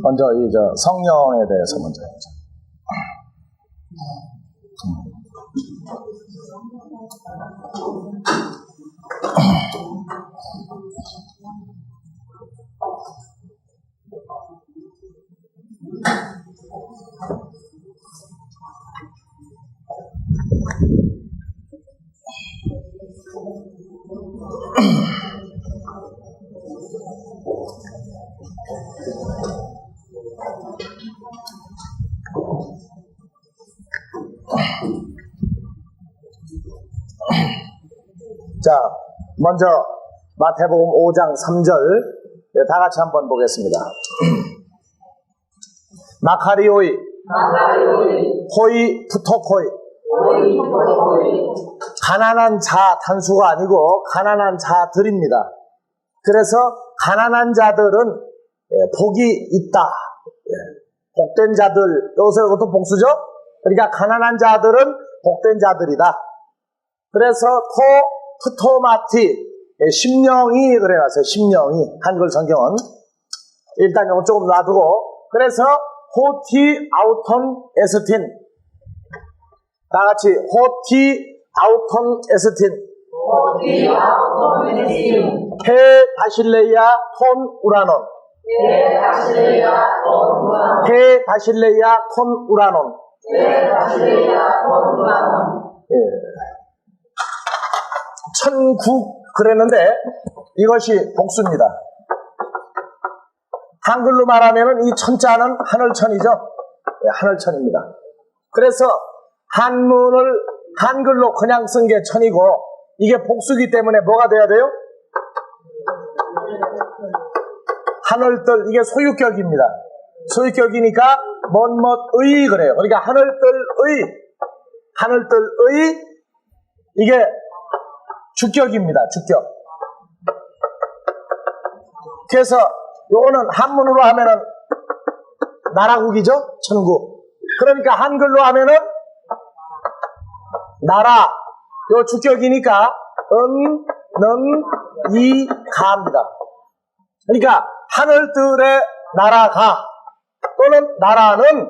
먼저 성령에 대해서 먼저 해보자. 자, 먼저 마태복음 5장 3절 다 같이 한번 보겠습니다. 마카리오이 호이 푸토코이. 가난한 자 단수가 아니고 가난한 자들입니다. 그래서 가난한 자들은 복이 있다. 복된 자들, 여기서 이것도 복수죠? 그러니까 가난한 자들은 복된 자들이다. 그래서 푸토마티, 심령이 그래놨어요. 심령이, 한글 성경은. 일단 이거 조금 놔두고, 그래서 호티 아우톤 에스틴, 다 같이 호티 아우톤 에스틴, 헤 바실레이아 톤 우라논, 헤 바실레이아 톤 우라논. 천국 그랬는데 이것이 복수입니다. 한글로 말하면 이 천자는 하늘천이죠. 하늘천입니다. 그래서 한문을 한글로 그냥 쓴 게 천이고 이게 복수기 때문에 뭐가 돼야 돼요? 하늘뜰, 이게 소유격입니다. 소유격이니까 뭐의 그래요. 그러니까 하늘뜰의 이게 주격입니다. 주격. 그래서 요거는 한문으로 하면은 나라국이죠. 천국. 그러니까 한글로 하면은 나라, 요 주격이니까 이 가입니다. 그러니까 하늘들의 나라가 또는 나라는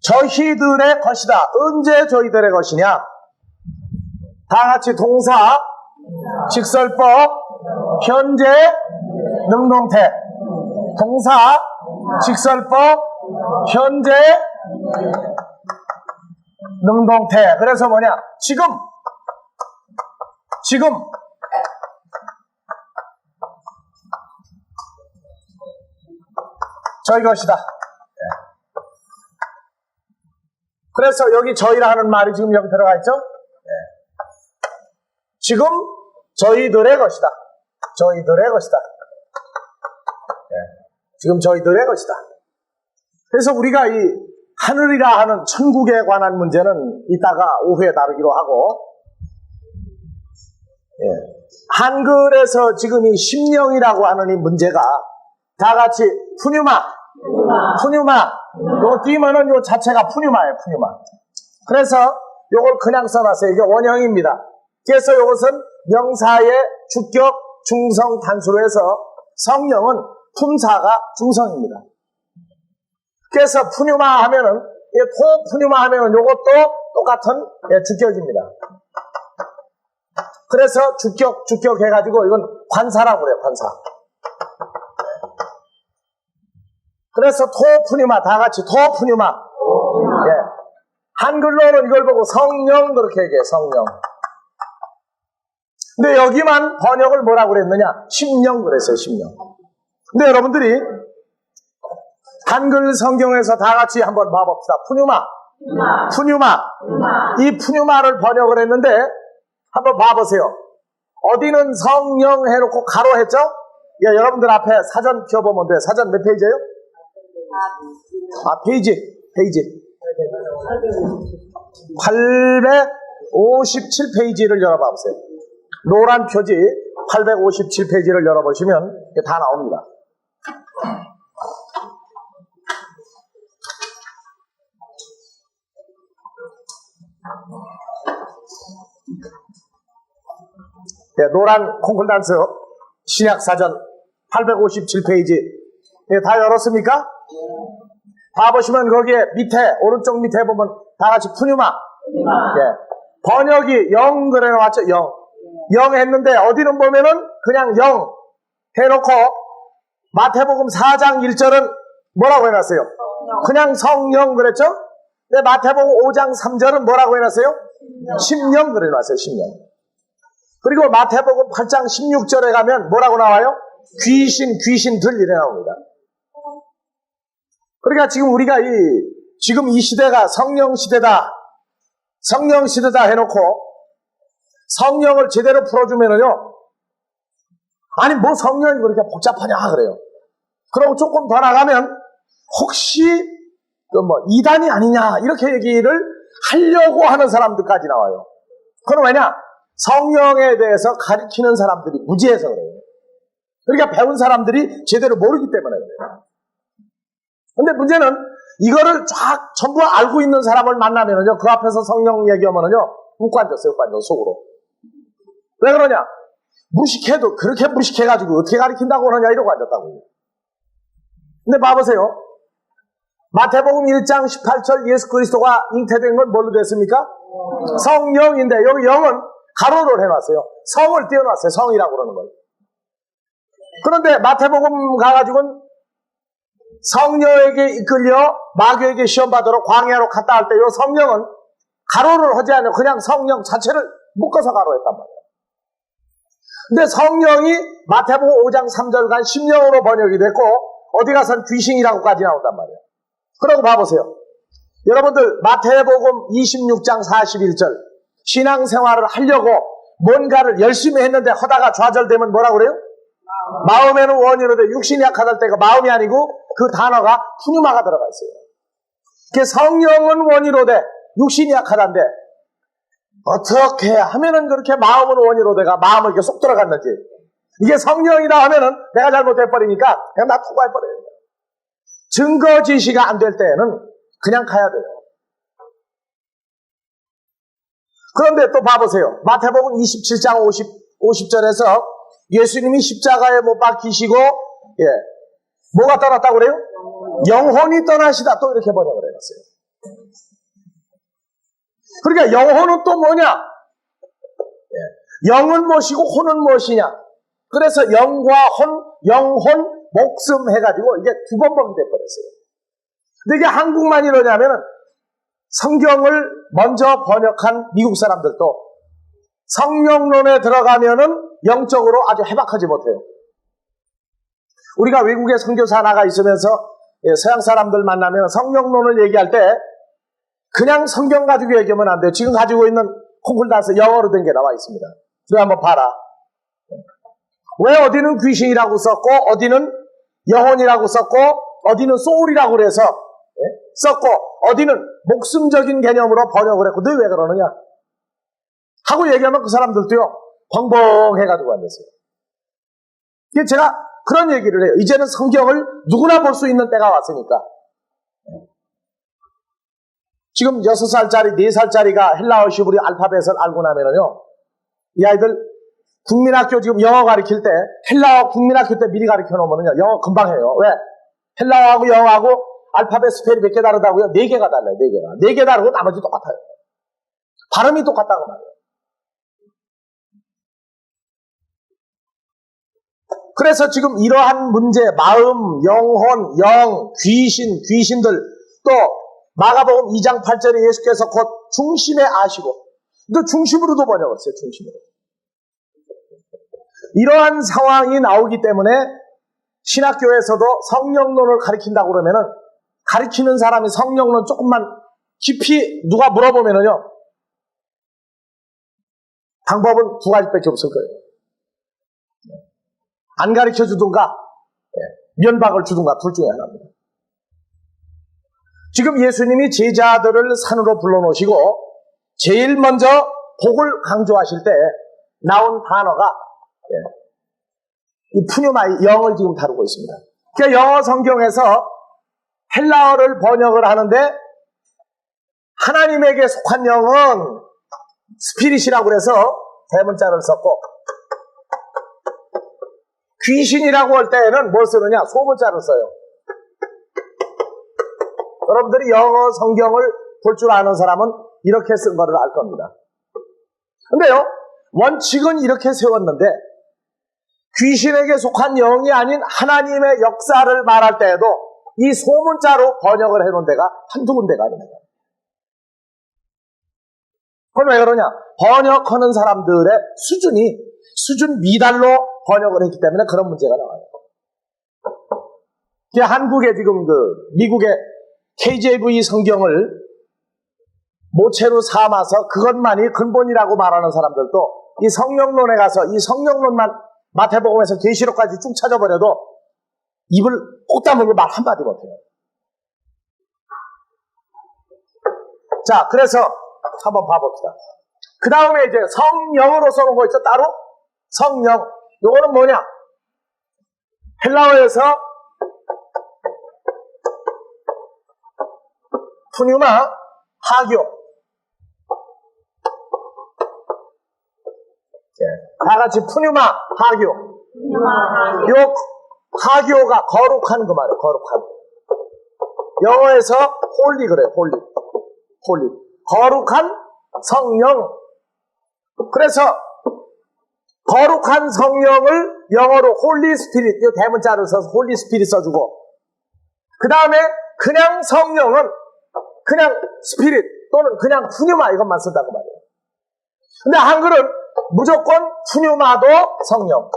저희들의 것이다. 언제 저희들의 것이냐? 다 같이 동사, 직설법, 현재, 능동태. 동사, 직설법, 현재, 능동태. 그래서 뭐냐? 지금 저희 것이다. 그래서 여기 저희라 하는 말이 지금 여기 들어가 있죠? 지금 저희들의 것이다. 저희들의 것이다. 지금 저희들의 것이다. 그래서 우리가 이 하늘이라 하는 천국에 관한 문제는 이따가 오후에 다루기로 하고, 한글에서 지금 이 심령이라고 하는 이 문제가 다 같이 푸뉴마. 요 띄면은 요 자체가 푸뉴마예요, 푸뉴마. 그래서 요걸 그냥 써놨어요. 이게 원형입니다. 그래서 이것은 명사의 주격, 중성, 단수로 해서 성령은 품사가 중성입니다. 그래서 푸뉴마 하면은, 푸뉴마 하면은 요것도 똑같은 주격입니다. 그래서 주격 해가지고 이건 관사라고 그래요, 관사. 그래서 푸뉴마, 다 같이 푸뉴마. 한글로는 이걸 보고 성령 그렇게 얘기해요, 성령. 근데 여기만 번역을 뭐라고 그랬느냐? 심령 그랬어요, 심령. 근데 여러분들이 한글 성경에서 다 같이 한번 봐봅시다. 푸뉴마. 이 푸뉴마를 번역을 했는데 한번 봐보세요. 어디는 성령 해놓고 가로 했죠? 여러분들 앞에 사전 펴보면 돼요. 사전 몇 페이지예요? 페이지 857페이지를 열어봐보세요. 노란 표지 857페이지를 열어보시면 다 나옵니다. 노란 콩쿨단스 신약사전 857페이지 예, 다 열었습니까? 봐보시면 거기에 밑에, 오른쪽 밑에 보면 다 같이 푸뉴마. 예. 번역이 0 그래놓았죠, 0. 0 했는데, 어디는 보면은 그냥 0 해놓고, 마태복음 4장 1절은 뭐라고 해놨어요? 그냥 성령 그랬죠? 근데 마태복음 5장 3절은 뭐라고 해놨어요? 심령 그래놨어요, 심령. 그리고 마태복음 8장 16절에 가면 뭐라고 나와요? 귀신들 이래 나옵니다. 그러니까 지금 우리가 지금 이 시대가 성령 시대다 해놓고 성령을 제대로 풀어주면은요, 아니 뭐 성령이 그렇게 복잡하냐 그래요. 그러고 조금 더 나가면 혹시 이단이 아니냐 이렇게 얘기를 하려고 하는 사람들까지 나와요. 그건 왜냐? 성령에 대해서 가르치는 사람들이 무지해서 그래요. 그러니까 배운 사람들이 제대로 모르기 때문에 그래요. 근데 문제는 이거를 쫙 전부 알고 있는 사람을 만나면은요, 그 앞에서 성령 얘기하면은요, 웃고 앉았어요, 속으로. 왜 그러냐? 무식해도 그렇게 무식해가지고 어떻게 가르친다고 그러냐 이러고 앉았다고요. 근데 봐보세요. 마태복음 1장 18절 예수 그리스도가 잉태된 건 뭘로 됐습니까? 성령인데 여기 영은 가로를 해놨어요. 성을 띄워놨어요. 성이라고 그러는 걸. 그런데 마태복음 가가지고는 성녀에게 이끌려 마귀에게 시험받으러 광야로 갔다 할 때 이 성령은 가로를 하지 않고 그냥 성령 자체를 묶어서 가로했단 말이에요. 근데 성령이 마태복음 5장 3절간 심령으로 번역이 됐고 어디 가선 귀신이라고까지 나온단 말이에요. 그러고 봐보세요. 여러분들 마태복음 26장 41절 신앙생활을 하려고 뭔가를 열심히 했는데 하다가 좌절되면 뭐라고 그래요? 마음에는 원이로되 육신이 약하다 때가 마음이 아니고 그 단어가 푸뉴마가 들어가 있어요. 그 성령은 원이로되 육신이 약하다인데 어떻게 하면은 그렇게 마음은 원이로되가 마음을 이렇게 쏙 들어갔는지 이게 성령이다 하면은 내가 잘못해버리니까 그냥 나 토가해버려요. 증거 지시가 안 될 때에는 그냥 가야 돼요. 그런데 또 봐보세요. 마태복음 27장 50절에서 예수님이 십자가에 못 박히시고 뭐가 떠났다고 그래요? 영혼이 떠나시다 또 이렇게 번역을 해놨어요. 그러니까 영혼은 또 뭐냐? 영은 무엇이고 혼은 무엇이냐? 그래서 영과 영혼, 목숨 해가지고 이게 두 번 번역이 돼버렸어요. 근데 이게 한국만 이러냐면은 성경을 먼저 번역한 미국 사람들도 성령론에 들어가면은 영적으로 아주 해박하지 못해요. 우리가 외국에 선교사 나가 있으면서 서양 사람들 만나면 성령론을 얘기할 때 그냥 성경 가지고 얘기하면 안 돼요. 지금 가지고 있는 콩쿨단스 영어로 된 게 나와 있습니다. 그래 한번 봐라. 왜 어디는 귀신이라고 썼고 어디는 영혼이라고 썼고 어디는 소울이라고 그래서 썼고 어디는 목숨적인 개념으로 번역을 했고 너 왜 그러느냐 하고 얘기하면 그 사람들도요 벙벙해가지고 앉았어요. 제가 그런 얘기를 해요. 이제는 성경을 누구나 볼 수 있는 때가 왔으니까. 지금 6살짜리, 4살짜리가 헬라어 시브리 알파벳을 알고 나면은요, 이 아이들 국민학교 지금 영어 가르칠 때, 헬라어 국민학교 때 미리 가르쳐 놓으면요, 영어 금방 해요. 왜? 헬라어하고 영어하고 알파벳 스펠이 몇 개 다르다고요? 4개가 달라요, 4개가. 4개 다르고 나머지 똑같아요. 발음이 똑같다고 말이에요. 그래서 지금 이러한 문제, 마음, 영혼, 영, 귀신들, 또 마가복음 2장 8절에 예수께서 곧 중심에 아시고, 또 중심으로도 번역을 했어요, 중심으로. 이러한 상황이 나오기 때문에 신학교에서도 성령론을 가르친다고 그러면은 가르치는 사람이 성령론 조금만 깊이 누가 물어보면은요, 방법은 두 가지밖에 없을 거예요. 안 가르쳐 주든가 면박을 주든가 둘 중에 하나입니다. 지금 예수님이 제자들을 산으로 불러놓으시고 제일 먼저 복을 강조하실 때 나온 단어가 이 푸뉴마의 영을 지금 다루고 있습니다. 그러니까 영어 성경에서 헬라어를 번역을 하는데 하나님에게 속한 영은 스피릿이라고 해서 대문자를 썼고 귀신이라고 할 때에는 뭘 쓰느냐? 소문자를 써요. 여러분들이 영어 성경을 볼 줄 아는 사람은 이렇게 쓴 거를 알 겁니다. 근데요, 원칙은 이렇게 세웠는데 귀신에게 속한 영이 아닌 하나님의 역사를 말할 때에도 이 소문자로 번역을 해놓은 데가 한두 군데가 아닙니다. 그럼 왜 그러냐? 번역하는 사람들의 수준 미달로 번역을 했기 때문에 그런 문제가 나와요. 한국의 지금 미국의 KJV 성경을 모체로 삼아서 그것만이 근본이라고 말하는 사람들도 이 성령론에 가서 이 성령론만 마태복음에서 계시록까지 쭉 찾아버려도 입을 꼭 다물고 말 한마디 못해요. 자, 그래서 한번 봐봅시다. 그 다음에 이제 성령으로 써놓은 거 있죠, 따로? 성령. 요거는 뭐냐? 헬라어에서 푸뉴마, 하교. 다 같이 푸뉴마, 하교. 요 하교가 거룩한 그 말이에요, 거룩한. 영어에서 홀리 그래요, 홀리. 거룩한 성령. 그래서 거룩한 성령을 영어로 홀리 스피릿, 이 대문자를 써서 홀리 스피릿 써주고, 그 다음에 그냥 성령은 그냥 스피릿 또는 그냥 푸뉴마 이것만 쓴다고 말이에요. 근데 한글은 무조건 푸뉴마도 성령,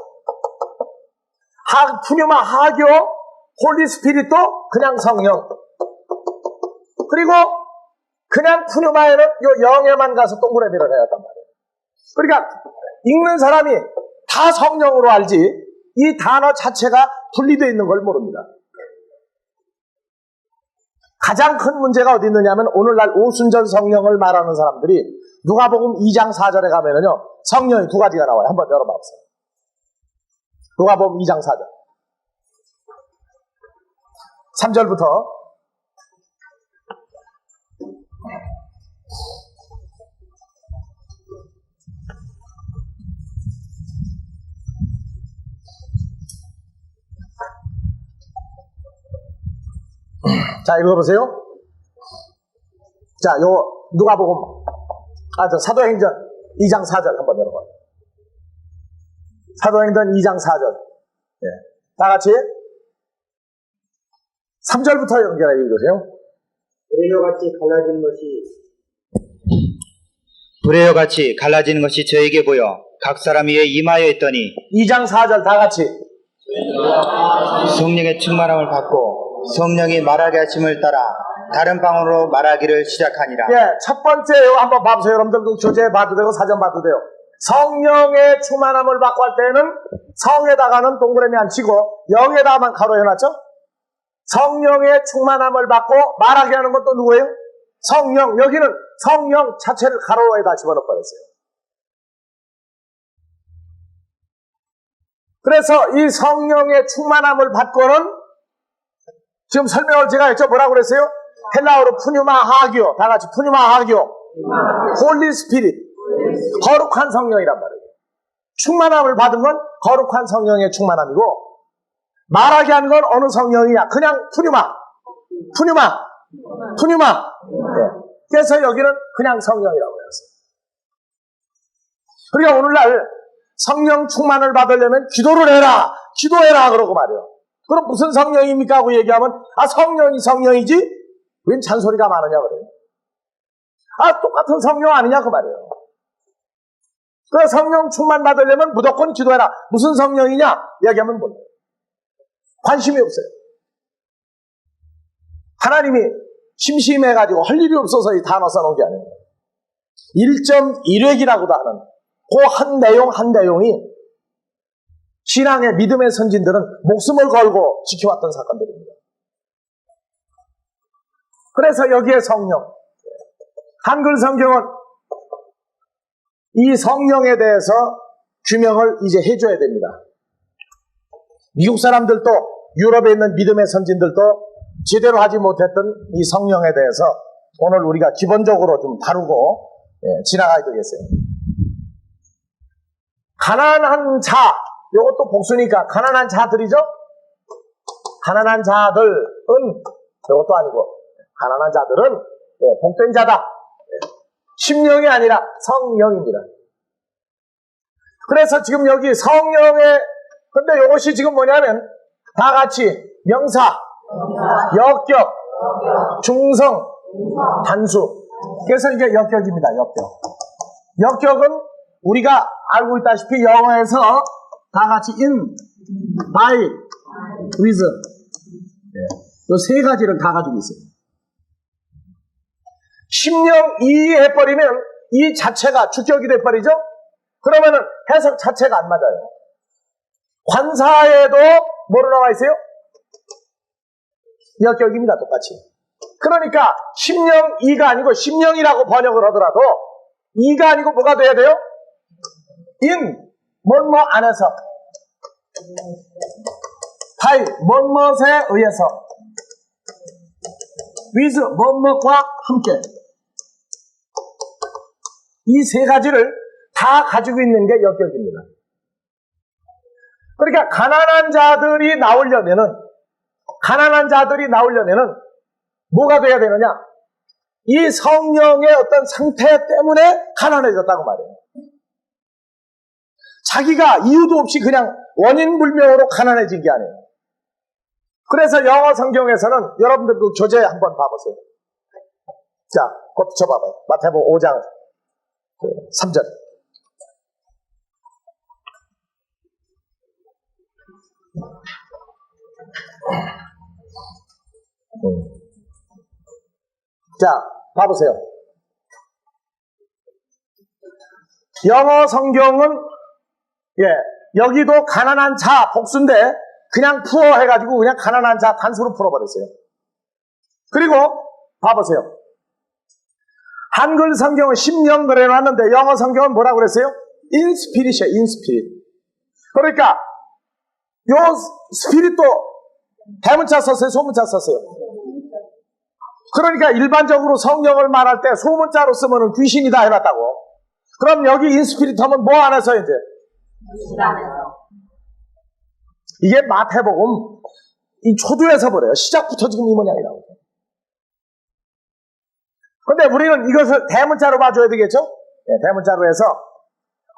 푸뉴마 하교, 홀리 스피릿도 그냥 성령, 그리고 그냥 푸뉴마에는 요 영에만 가서 동그라미를 해야 한단 말이에요. 그러니까 읽는 사람이 다 성령으로 알지 이 단어 자체가 분리되어 있는 걸 모릅니다. 가장 큰 문제가 어디 있느냐면 오늘날 오순절 성령을 말하는 사람들이 누가복음 2장 4절에 가면은요 성령이 두 가지가 나와요. 한번 열어봐 보세요. 누가복음 2장 4절 3절부터 자, 읽어보세요. 자, 누가복음, 사도행전 2장 4절 한번 열어봐요. 사도행전 2장 4절. 예. 다 같이 3절부터 연결해 읽으세요. 불의와 같이 갈라지는 것이 저에게 보여 각 사람 위에 임하여 있더니 2장 4절 다 같이 성령의 충만함을 받고 성령이 말하게 하심을 따라 다른 방언으로 말하기를 시작하니라. 예, 첫 번째 한번 봐보세요. 여러분들도 교재 봐도 되고 사전 봐도 돼요. 성령의 충만함을 받고 할 때는 성에다가는 동그라미 안 치고 영에다가만 가로 해놨죠. 성령의 충만함을 받고 말하게 하는 건 또 누구예요? 성령. 여기는 성령 자체를 가로에다 집어넣어버렸어요. 그래서 이 성령의 충만함을 받고는 지금 설명을 제가 했죠. 뭐라고 그랬어요? 헬라어로 푸뉴마 하교. 다 같이 푸뉴마 하교. 홀리 스피릿. 거룩한 성령이란 말이에요. 충만함을 받은 건 거룩한 성령의 충만함이고 말하게 하는 건 어느 성령이냐? 그냥 푸뉴마. 네. 그래서 여기는 그냥 성령이라고 했어요. 그러니까 오늘날 성령 충만을 받으려면 기도를 해라. 기도해라. 그러고 말이에요. 그럼 무슨 성령입니까? 하고 얘기하면 성령이 성령이지 웬 잔소리가 많으냐 그래요. 똑같은 성령 아니냐 그 말이에요. 그래서 성령 충만 받으려면 무조건 기도해라. 무슨 성령이냐? 얘기하면 뭐예요? 관심이 없어요. 하나님이 심심해가지고 할 일이 없어서 이 단어 써놓은 게 아니에요. 1.1획이라고도 하는 그 한 내용이 신앙의 믿음의 선진들은 목숨을 걸고 지켜왔던 사건들입니다. 그래서 여기에 성령, 한글 성경은 이 성령에 대해서 규명을 이제 해줘야 됩니다. 미국 사람들도 유럽에 있는 믿음의 선진들도 제대로 하지 못했던 이 성령에 대해서 오늘 우리가 기본적으로 좀 다루고 지나가야 되겠어요. 가난한 자, 이것도 복수니까 가난한 자들이죠? 가난한 자들은 이것도 아니고 가난한 자들은 복된 자다. 심령이 아니라 성령입니다. 그래서 지금 여기 성령의 근데 이것이 지금 뭐냐면 다 같이 명사, 역격, 중성, 단수. 그래서 이게 역격입니다. 역격. 역격은 우리가 알고 있다시피 영어에서 다 같이 in, by, with 이 세 가지를 다 가지고 있어요. 심령 이 해버리면 이 자체가 주격이 돼버리죠? 그러면은 해석 자체가 안 맞아요. 관사에도 뭐로 나와 있어요? 역격입니다. 똑같이. 그러니까 심령 이가 아니고 심령이라고 번역을 하더라도 이가 아니고 뭐가 돼야 돼요? in, 뭐뭐 안에서 by, 뭐뭐에 의해서 with, 뭐뭐과 함께 이 세 가지를 다 가지고 있는 게 역격입니다. 그러니까 가난한 자들이 나오려면은 뭐가 돼야 되느냐? 이 성령의 어떤 상태 때문에 가난해졌다고 말해요. 자기가 이유도 없이 그냥 원인불명으로 가난해진 게 아니에요. 그래서 영어 성경에서는 여러분들 그 교재 한번 봐보세요. 자, 그것 붙여봐봐요. 마태복음 5장 3절. 자, 봐보세요. 영어 성경은 여기도 가난한 자 복수인데 그냥 푸어 해가지고 그냥 가난한 자 단수로 풀어버렸어요. 그리고 봐보세요. 한글 성경은 심령 그래놨는데 영어 성경은 뭐라고 그랬어요? 인스피릿이에요. 인스피릿. 그러니까 요 스피릿도 대문자 썼어요? 소문자 썼어요? 그러니까 일반적으로 성경을 말할 때 소문자로 쓰면 귀신이다 해놨다고. 그럼 여기 인스피릿 하면 뭐 안에서 이제? 이게 마태복음 이 초두에서 보래요. 시작부터 지금 이 모양이라고. 근데 우리는 이것을 대문자로 봐줘야 되겠죠? 대문자로 해서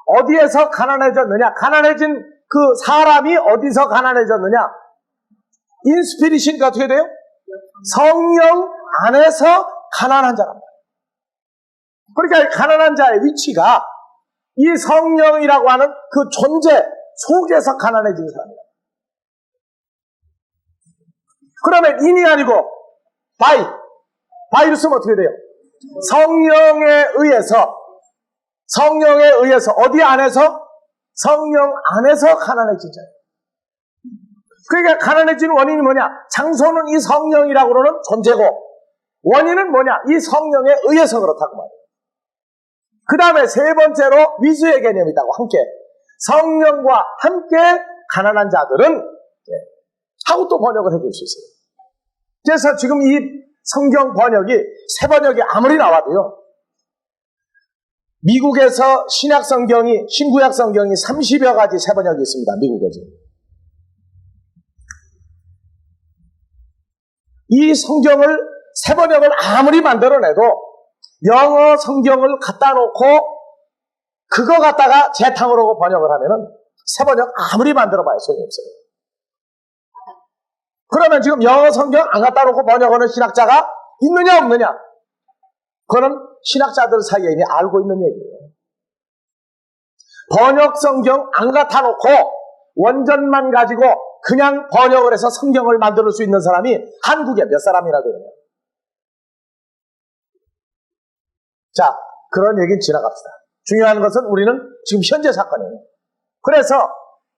어디에서 가난해졌느냐? 가난해진 그 사람이 어디서 가난해졌느냐? 인스피릿이니까 어떻게 돼요? 성령 안에서 가난한 자란 말이에요. 그러니까 가난한 자의 위치가 이 성령이라고 하는 그 존재 속에서 가난해진 사람이에요. 그러면 인이 아니고 바이로 쓰면 어떻게 돼요? 성령에 의해서 어디 안에서? 성령 안에서 가난해진 자예요. 그러니까 가난해진 원인이 뭐냐? 장소는 이 성령이라고 그러는 존재고 원인은 뭐냐? 이 성령에 의해서 그렇다고 말해요. 그 다음에 세 번째로 위수의 개념이 있다고. 함께 성령과 함께 가난한 자들은 하고 또 번역을 해줄 수 있어요. 그래서 지금 이 성경 번역이 새 번역이 아무리 나와도요, 미국에서 신약 성경이, 신구약 성경이 30여 가지 새 번역이 있습니다. 미국에서. 이 성경을 새 번역을 아무리 만들어내도 영어 성경을 갖다 놓고 그거 갖다가 재탕으로 번역을 하면은 새 번역 아무리 만들어봐야 소용이 없어요. 그러면 지금 영어 성경 안 갖다 놓고 번역하는 신학자가 있느냐 없느냐? 그거는 신학자들 사이에 이미 알고 있는 얘기예요. 번역 성경 안 갖다 놓고 원전만 가지고 그냥 번역을 해서 성경을 만들 수 있는 사람이 한국에 몇 사람이나 되느냐? 자, 그런 얘기는 지나갑시다. 중요한 것은 우리는 지금 현재 사건이에요. 그래서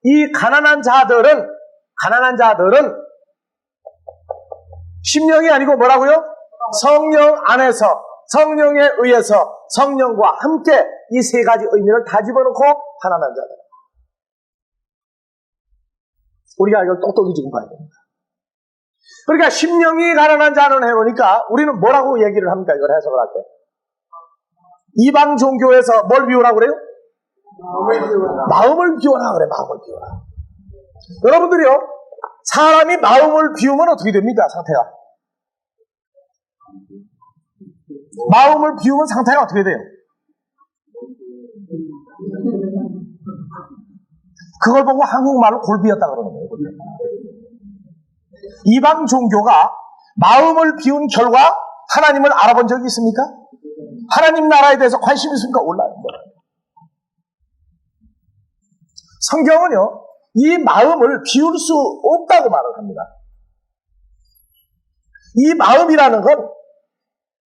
이 가난한 자들은 심령이 아니고 뭐라고요? 성령 안에서, 성령에 의해서, 성령과 함께 이 세 가지 의미를 다 집어넣고 가난한 자들. 우리가 이걸 똑똑히 지금 봐야 됩니다. 그러니까 심령이 가난한 자는 해보니까 우리는 뭐라고 얘기를 합니까? 이걸 해석을 할 때. 이방 종교에서 뭘 비우라고 그래요? 마음을 비워라 그래. 마음을 비워라. 여러분들이요, 사람이 마음을 비우면 어떻게 됩니까? 상태가. 마음을 비우면 상태가 어떻게 돼요? 그걸 보고 한국말로 골비였다 그러는 거예요. 이방 종교가 마음을 비운 결과 하나님을 알아본 적이 있습니까? 하나님 나라에 대해서 관심이 있습니까? 몰라요. 성경은요, 이 마음을 비울 수 없다고 말을 합니다. 이 마음이라는 건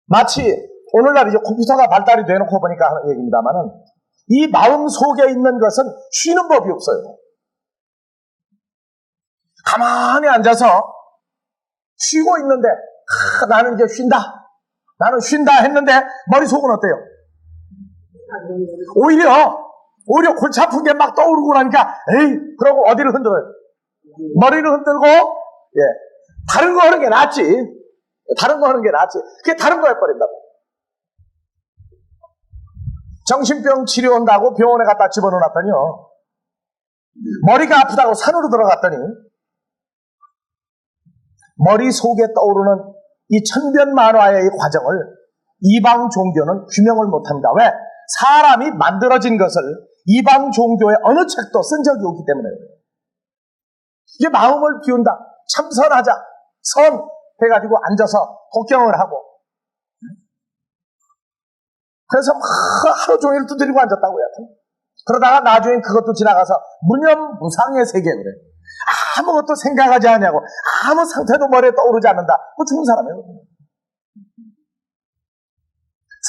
마치 오늘날 이제 컴퓨터가 발달이 되놓고 보니까 하는 얘기입니다만은, 이 마음 속에 있는 것은 쉬는 법이 없어요. 가만히 앉아서 쉬고 있는데, 나는 이제 쉰다. 나는 쉰다 했는데 머릿속은 어때요? 오히려 골치 아픈 게 막 떠오르고 나니까 에이, 그러고 어디를 흔들어요? 머리를 흔들고, 예, 다른 거 하는 게 낫지. 다른 거 하는 게 낫지. 그게 다른 거 해버린다고. 정신병 치료한다고 병원에 갖다 집어넣어놨더니요, 머리가 아프다고 산으로 들어갔더니 머릿속에 떠오르는 이 천변만화의 과정을 이방 종교는 규명을 못합니다. 왜? 사람이 만들어진 것을 이방 종교의 어느 책도 쓴 적이 없기 때문에 그래요. 이게 마음을 비운다. 참선하자. 선 해가지고 앉아서 독경을 하고, 그래서 막 하루 종일 두드리고 앉았다고요. 그러다가 나중에 그것도 지나가서 무념무상의 세계 그래. 아무것도 생각하지 않냐고, 아무 상태도 머리에 떠오르지 않는다. 그거 죽은 사람이에요.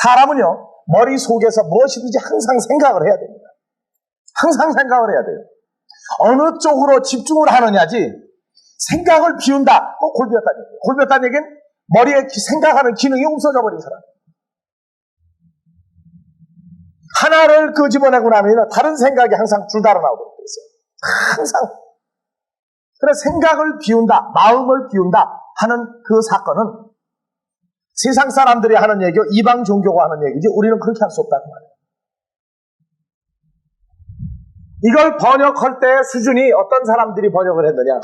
사람은요, 머릿속에서 무엇이든지 항상 생각을 해야 됩니다. 항상 생각을 해야 돼요. 어느 쪽으로 집중을 하느냐지, 생각을 비운다. 골 비웠다는 얘기예요. 골 비웠다는 얘기는 머리에 생각하는 기능이 없어져 버린 사람. 하나를 끄집어내고 나면 다른 생각이 항상 줄다려 나오도록 돼 있어요. 항상. 그래, 생각을 비운다, 마음을 비운다 하는 그 사건은 세상 사람들이 하는 얘기요, 이방 종교가 하는 얘기지 우리는 그렇게 할 수 없다는 말이에요. 이걸 번역할 때 수준이 어떤 사람들이 번역을 했느냐,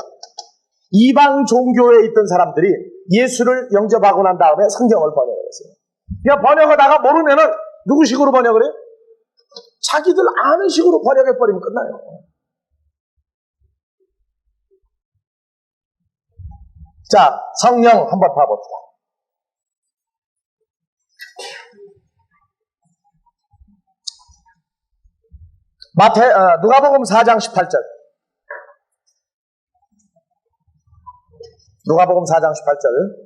이방 종교에 있던 사람들이 예수를 영접하고 난 다음에 성경을 번역을 했어요. 그냥 번역하다가 모르면은 누구 식으로 번역을 해요? 자기들 아는 식으로 번역해버리면 끝나요. 자, 성령 한번 봐봅시다. 누가복음 4장 18절. 누가복음 4장 18절.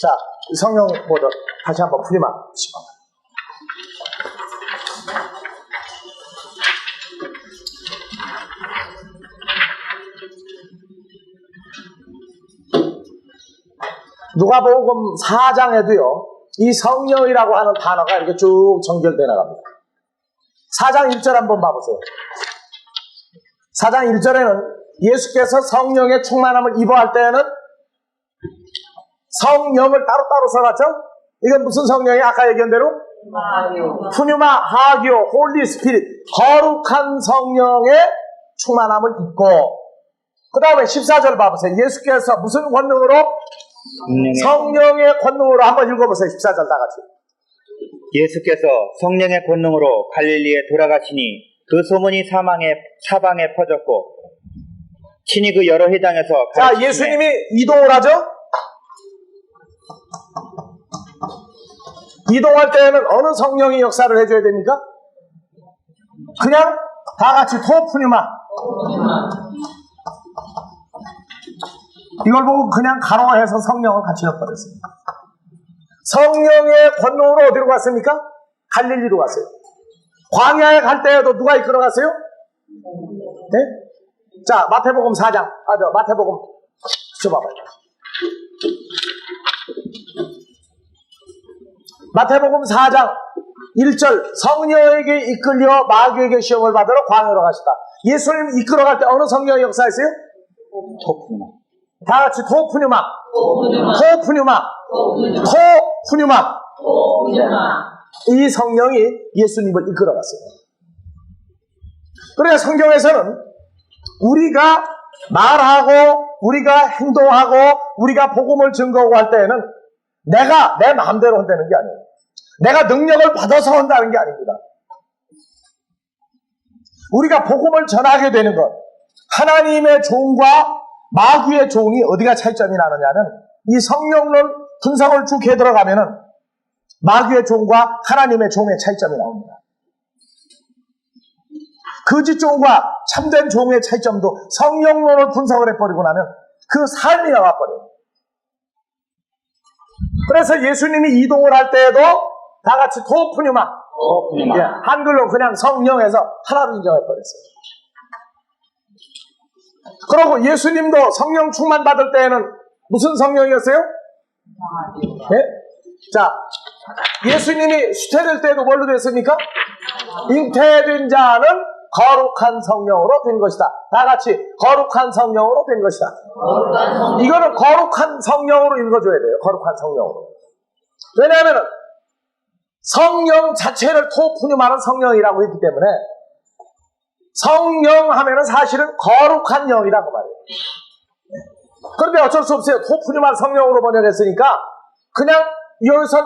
자, 성령 보도 다시 한번 풀이만 하시고. 누가복음 4장에도요, 이 성령이라고 하는 단어가 이렇게 쭉 정결되어 나갑니다. 4장 1절 한번 봐보세요. 4장 1절에는 예수께서 성령의 충만함을 입어할 때에는 성령을 따로따로 써놨죠? 이건 무슨 성령이에요? 아까 얘기한 대로? 푸뉴마, 하기오, 홀리 스피릿, 거룩한 성령의 충만함을 입고, 그 다음에 14절 봐보세요. 예수께서 무슨 권능으로? 성령의 권능으로 한번 읽어보세요. 14절 다 같이. 예수께서 성령의 권능으로 갈릴리에 돌아가시니 그 소문이 사방에 퍼졌고 친히 그 여러 회당에서 자, 예수님이 이동을 하죠? 이동할 때에는 어느 성령이 역사를 해줘야 됩니까? 그냥 다 같이 토푸니마. 이걸 보고 그냥 가로해서 성령을 같이 엮어버렸어요. 성령의 권능으로 어디로 갔습니까? 갈릴리로 갔어요. 광야에 갈 때에도 누가 이끌어 갔어요? 네? 자, 마태복음 4장. 마태복음 줘봐봐요. 마태복음 4장 1절 성령에게 이끌려 마귀에게 시험을 받으러 광야로 가시다. 예수님 이끌어갈 때 어느 성령의 역사였어요? 토프누마. 다 같이 토푸뉴마. 이 성령이 예수님을 이끌어갔어요. 그래서 성경에서는 우리가 말하고 우리가 행동하고 우리가 복음을 증거하고 할 때에는 내가 내 마음대로 한다는 게 아니에요. 내가 능력을 받아서 한다는 게 아닙니다. 우리가 복음을 전하게 되는 것, 하나님의 종과 마귀의 종이 어디가 차이점이 나느냐는 이 성령론 분석을 쭉 해 들어가면은 마귀의 종과 하나님의 종의 차이점이 나옵니다. 거짓 종과 참된 종의 차이점도 성령론을 분석을 해버리고 나면 그 삶이 나와버려요. 그래서 예수님이 이동을 할 때에도 다 같이 토푸뉴마. 예, 한글로 그냥 성령에서 하나로 인정해버렸어요. 그리고 예수님도 성령 충만 받을 때에는 무슨 성령이었어요? 예? 자, 예수님이 수태될 때도 뭘로 됐습니까? 잉태된 자는 거룩한 성령으로 된 것이다. 다 같이 거룩한 성령으로 된 것이다. 이거는 거룩한 성령으로 읽어줘야 돼요. 거룩한 성령으로. 왜냐하면 성령 자체를 토푸뉴마는 성령이라고 했기 때문에 성령 하면은 사실은 거룩한 영이다 그 말이에요. 그런데 어쩔 수 없어요. 토푸뉴마 성령으로 번역했으니까 그냥 여기서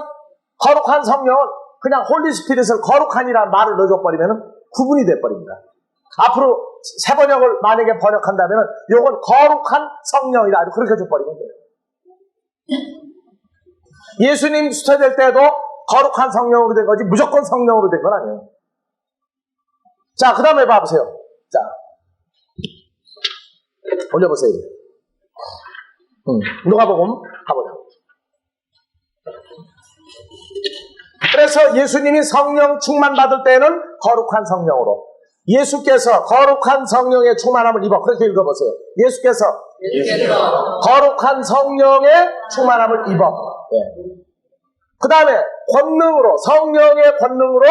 거룩한 성령은 그냥 홀리 스피릿을 거룩한이라는 말을 넣어줘버리면 구분이 돼버립니다. 앞으로 새 번역을 만약에 번역한다면 이건 거룩한 성령이다 그렇게 줘버리면 돼요. 예수님 수태될 때도 거룩한 성령으로 된 거지 무조건 성령으로 된 건 아니에요. 자, 그 다음에 봐보세요. 자, 올려보세요. 누가복음 가보자. 그래서 예수님이 성령 충만 받을 때는 거룩한 성령으로, 예수께서 거룩한 성령의 충만함을 입어. 그렇게 읽어보세요. 예수께서 거룩한 성령의 충만함을 입어. 예. 그 다음에 권능으로, 성령의 권능으로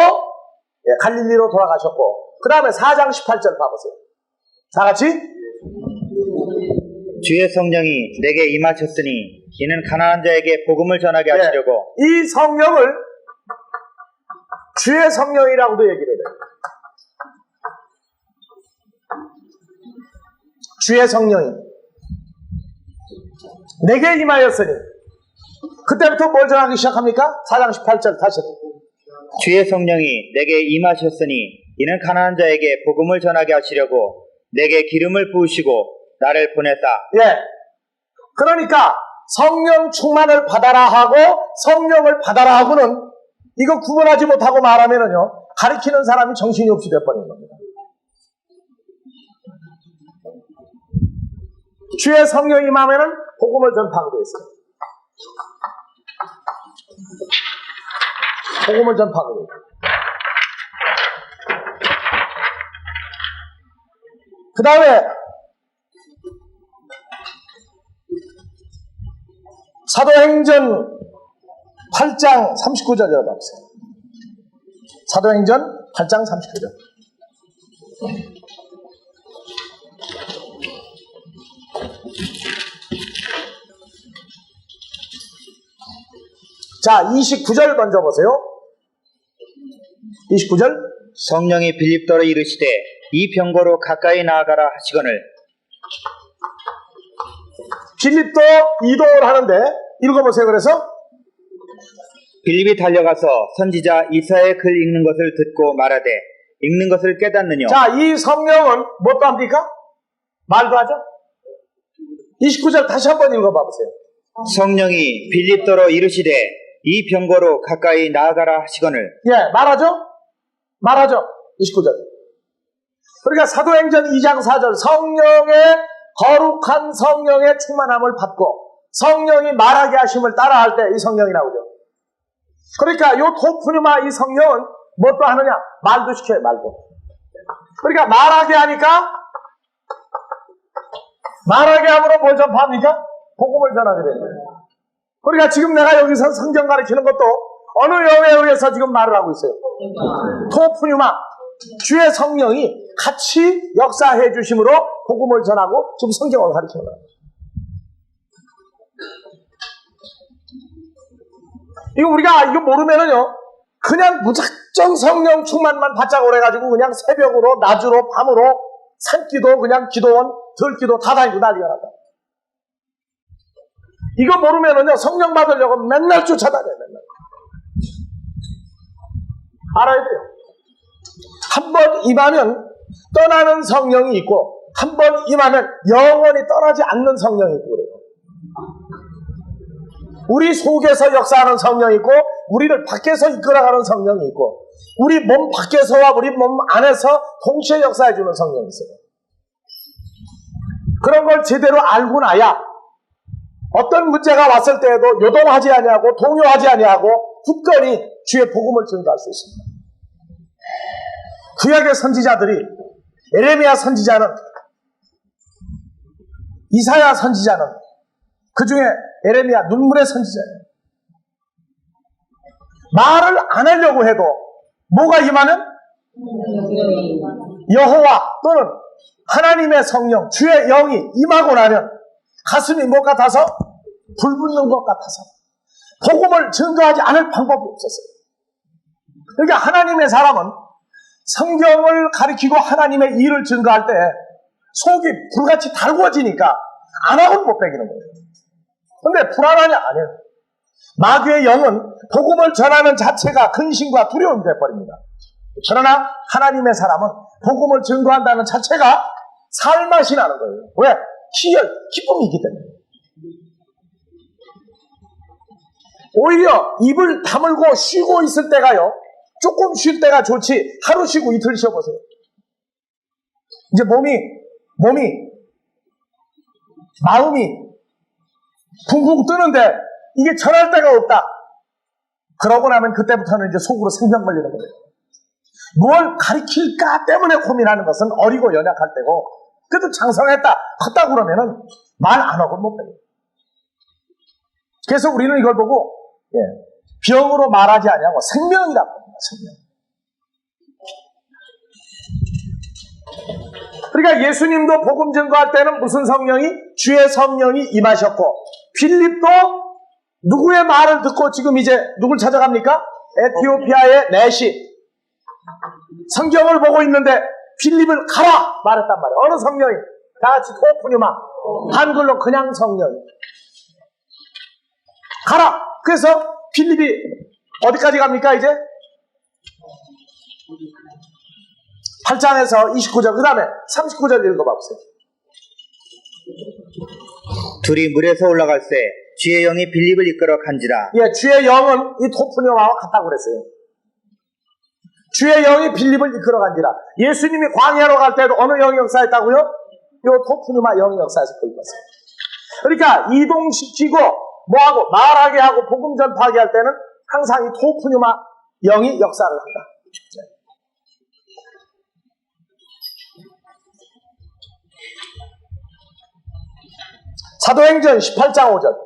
갈릴리로 돌아가셨고, 그 다음에 4장 18절 봐보세요. 다 같이 주의 성령이 내게 임하셨으니 이는 가난한 자에게 복음을 전하게 하시려고. 이 성령을 주의 성령이라고도 얘기를 해요. 주의 성령이 내게 임하였으니, 그때부터 뭘 전하기 시작합니까? 4장 18절 다시. 주의 성령이 내게 임하셨으니 이는 가난한 자에게 복음을 전하게 하시려고 내게 기름을 부으시고 나를 보냈다. 예. 그러니까 성령 충만을 받아라 하고 성령을 받아라 하고는 이거 구분하지 못하고 말하면은요, 가리키는 사람이 정신이 없이 돼버리는 겁니다. 주의 성령이 임하면은 복음을 전파하게 되어 있어요. 복음을 전파하게 되어 있어요. 그 다음에 사도행전 8장 39절 열어보세요. 사도행전 8장 39절. 자, 29절 먼저 보세요. 29절. 성령이 빌립더로 이르시되 이 병거로 가까이 나아가라 하시거늘. 빌립도 이동을 하는데 읽어보세요. 그래서 빌립이 달려가서 선지자 이사야의 글 읽는 것을 듣고 말하되 읽는 것을 깨닫느냐. 자, 이 성령은 뭣도 합니까? 말도 하죠? 29절 다시 한번 읽어봐 보세요. 성령이 빌립더로 이르시되 이 병거로 가까이 나아가라 하시거늘. 예, 말하죠? 말하죠. 29절. 그러니까 사도행전 2장 4절 성령의 거룩한 성령의 충만함을 받고 성령이 말하게 하심을 따라할 때 이 성령이 나오죠. 그러니까 요 토프뉴마 이 성령은 뭣도 하느냐? 말도 시켜요. 말도. 그러니까 말하게 하니까 말하게 함으로 뭘 전파합니까? 복음을 전하게 돼요. 그러니까 지금 내가 여기서 성경 가르치는 것도 어느 영에 의해서 지금 말을 하고 있어요? 토프뉴마. 주의 성령이 같이 역사해 주심으로 복음을 전하고 지금 성경을 가르치는 거예요. 이거 우리가 이거 모르면은요, 그냥 무작정 성령 충만만 받자고 그래가지고 그냥 새벽으로, 낮으로, 밤으로 산기도 그냥 기도원, 들기도 다 다니고 난리가 났다. 이거 모르면은요, 성령 받으려고 맨날 쫓아다녀요, 맨날. 알아야 돼요. 한 번 임하면 떠나는 성령이 있고, 한 번 임하면 영원히 떠나지 않는 성령이 있고 그래요. 우리 속에서 역사하는 성령이 있고, 우리를 밖에서 이끌어가는 성령이 있고, 우리 몸 밖에서와 우리 몸 안에서 동시에 역사해주는 성령이 있어요. 그런 걸 제대로 알고 나야 어떤 문제가 왔을 때에도 요동하지 아니하고 동요하지 아니하고 굳건히 주의 복음을 전가할 수 있습니다. 구약의 선지자들이, 에레미야 선지자는, 이사야 선지자는, 그 중에 에레미야 눈물의 선지자예요. 말을 안 하려고 해도 뭐가 임하는? 여호와 또는 하나님의 성령, 주의 영이 임하고 나면 가슴이 뭐 같아서? 불 붙는 것 같아서 복음을 증거하지 않을 방법이 없었어요. 그러니까 하나님의 사람은 성경을 가리키고 하나님의 일을 증거할 때 속이 불같이 달궈지니까 안 하고는 못 베기는 거예요. 근데 불안하냐? 아니에요. 마귀의 영은 복음을 전하는 자체가 근심과 두려움이 되어버립니다. 그러나 하나님의 사람은 복음을 증거한다는 자체가 살맛이 나는 거예요. 왜? 희열, 기쁨이 있기 때문에. 오히려 입을 다물고 쉬고 있을 때가요, 조금 쉴 때가 좋지, 하루 쉬고 이틀 쉬어보세요. 이제 마음이 붕붕 뜨는데 이게 전할 데가 없다. 그러고 나면 그때부터는 이제 속으로 생병 걸리는 거예요. 뭘 가리킬까 때문에 고민하는 것은 어리고 연약할 때고, 그래도 장성했다, 컸다 그러면은 말 안 하고 못 배워요. 그래서 우리는 이걸 보고, 병으로 말하지 아니하고 생명이라고 합니다. 생명. 그러니까 예수님도 복음 증거할 때는 무슨 성령이? 주의 성령이 임하셨고, 빌립도 누구의 말을 듣고 지금 이제 누굴 찾아갑니까? 에티오피아의 내시. 성경을 보고 있는데 빌립을 가라 말했단 말이에요. 어느 성령이? 다 같이 토프뉴마. 한글로 그냥 성령이. 가라. 그래서 빌립이 어디까지 갑니까 이제? 8장에서 29절, 그 다음에 39절 읽어봐 보세요. 둘이 물에서 올라갈새 주의 영이 빌립을 이끌어 간지라. 예, 주의 영은 이 토프뉴마와 같다고 그랬어요. 주의 영이 빌립을 이끌어 간지라. 예수님이 광야로 갈 때도 어느 영이 역사했다고요? 이 토프뉴마 영이 역사해서 끌렸어요. 그러니까 이동시키고 뭐하고 말하게 하고 복음 전파하게 할 때는 항상 이 토프뉴마 영이 역사를 한다. 사도행전 18장 5절.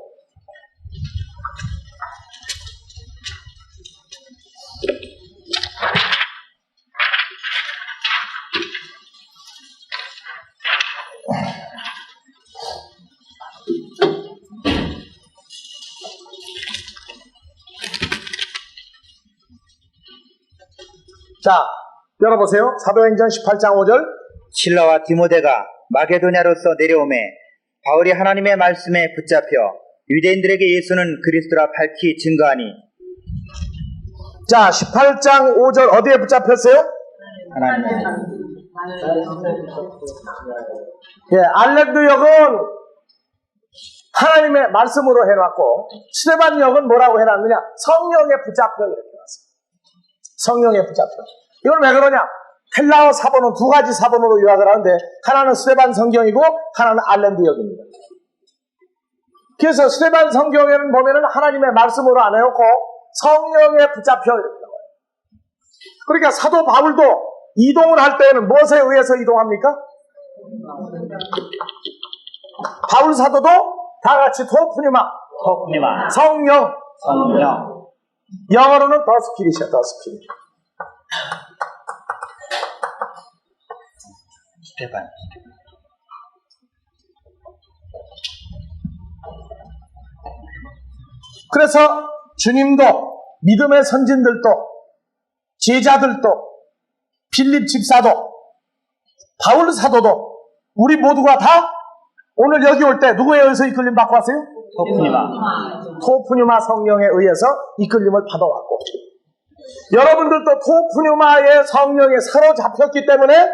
자, 열어보세요. 사도행전 18장 5절. 실라와 디모데가 마게도냐로서 내려오매 바울이 하나님의 말씀에 붙잡혀 유대인들에게 예수는 그리스도라 밝히 증거하니. 자, 18장 5절 어디에 붙잡혔어요? 하나님의 알렉드 역은 하나님의 말씀으로 해놨고, 스데반 역은 뭐라고 해놨느냐? 성령에 붙잡혀 이렇게 해놨어요. 성령에 붙잡혀. 이건 왜 그러냐? 헬라어 사본은 두 가지 사본으로 요약을 하는데, 하나는 스데반 성경이고 하나는 알렉드 역입니다. 그래서 스데반 성경에는 보면은 하나님의 말씀으로 안 해놓고 성령에 붙잡혀 이렇게 나와요. 그러니까 사도 바울도 이동을 할 때는 무엇에 의해서 이동합니까? 바울 사도도 다 같이 토프뉴마, 토프뉴마, 성령. 영어로는 더 스피릿이야, 더 스피릿. 스테반. 그래서 주님도 믿음의 선진들도 제자들도 빌립 집사도 바울 사도도 우리 모두가 다 오늘 여기 올 때 누구에 의해서 이끌림 받고 왔어요? 토프뉴마 성령에 의해서 이끌림을 받아왔고, 여러분들도 토프뉴마의 성령에 사로잡혔기 때문에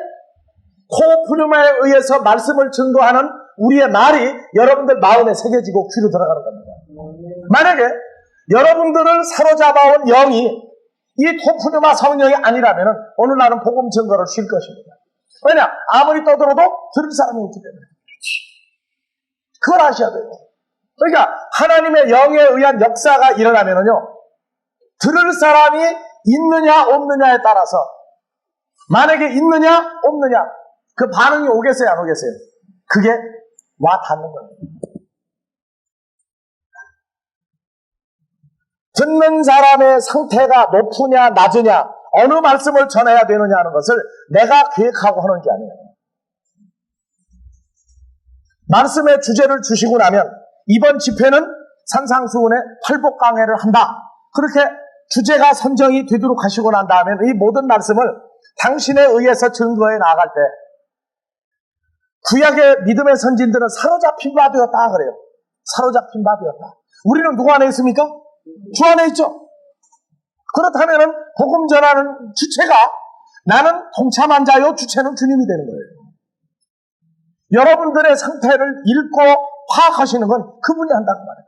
토프뉴마에 의해서 말씀을 증거하는 우리의 말이 여러분들 마음에 새겨지고 귀로 들어가는 겁니다. 만약에 여러분들을 사로잡아온 영이 이 토프뉴마 성령이 아니라면 오늘날은 복음 증거를 쉴 것입니다. 왜냐? 아무리 떠들어도 들을 사람이 없기 때문에. 그걸 아셔야 돼요. 그러니까 하나님의 영에 의한 역사가 일어나면요, 들을 사람이 있느냐 없느냐에 따라서, 만약에 있느냐 없느냐, 그 반응이 오겠어요 안 오겠어요? 그게 와 닿는 거예요. 듣는 사람의 상태가 높으냐 낮으냐, 어느 말씀을 전해야 되느냐 하는 것을 내가 계획하고 하는 게 아니에요. 말씀의 주제를 주시고 나면 이번 집회는 산상수훈의 팔복 강해를 한다, 그렇게 주제가 선정이 되도록 하시고 난 다음에 이 모든 말씀을 당신에 의해서 증거해 나아갈 때, 구약의 믿음의 선진들은 사로잡힌 바 되었다 그래요. 사로잡힌 바 되었다. 우리는 누구 안에 있습니까? 주 안에 있죠. 그렇다면 복음 전하는 주체가 나는 동참한 자요, 주체는 주님이 되는 거예요. 여러분들의 상태를 읽고 파악하시는 건 그분이 한다고 말해요.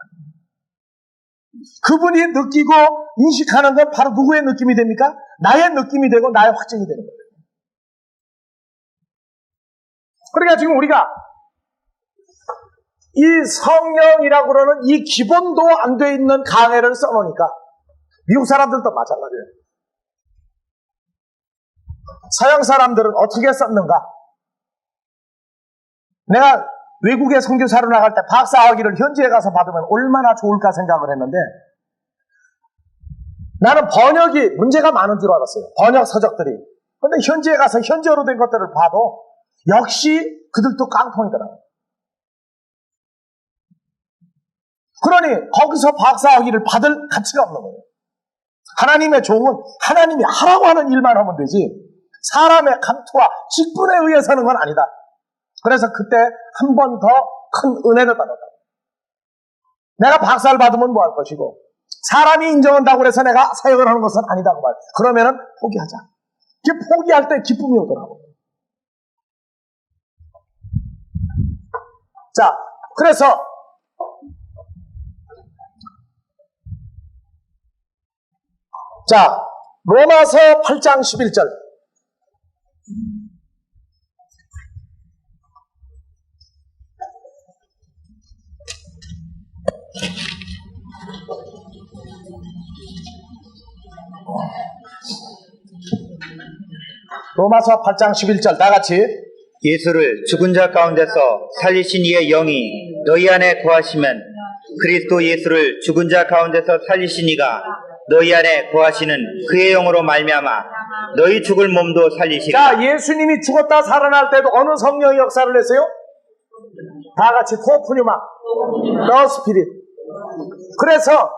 그분이 느끼고 인식하는 건 바로 누구의 느낌이 됩니까? 나의 느낌이 되고 나의 확증이 되는 거예요. 그러니까 지금 우리가 이 성령이라고 그러는 이 기본도 안 돼 있는 강해를 써놓으니까 미국 사람들도 마찬가지예요. 서양 사람들은 어떻게 썼는가? 내가 외국에 선교사로 나갈 때 박사학위를 현지에 가서 받으면 얼마나 좋을까 생각을 했는데, 나는 번역이 문제가 많은 줄 알았어요. 번역 서적들이. 그런데 현지에 가서 현지어로 된 것들을 봐도 역시 그들도 깡통이더라고요. 그러니 거기서 박사학위를 받을 가치가 없는 거예요. 하나님의 종은 하나님이 하라고 하는 일만 하면 되지, 사람의 감투와 직분에 의해서 하는 건 아니다. 그래서 그때 한 번 더 큰 은혜를 받았다. 내가 박사를 받으면 뭐 할 것이고, 사람이 인정한다고 해서 내가 사역을 하는 것은 아니다고 말. 그러면은 포기하자. 이게 포기할 때 기쁨이 오더라고. 자, 그래서 자, 로마서 8장 11절. 로마서 8장 11절 다 같이. 예수를 죽은 자 가운데서 살리신 이의 영이 너희 안에 거하시면 그리스도 예수를 죽은 자 가운데서 살리신 이가 너희 안에 거하시는 그의 영으로 말미암아 너희 죽을 몸도 살리시리라. 자, 예수님이 죽었다 살아날 때도 어느 성령이 역사를 했어요? 다 같이 토프뉴마, 더 스피릿. 그래서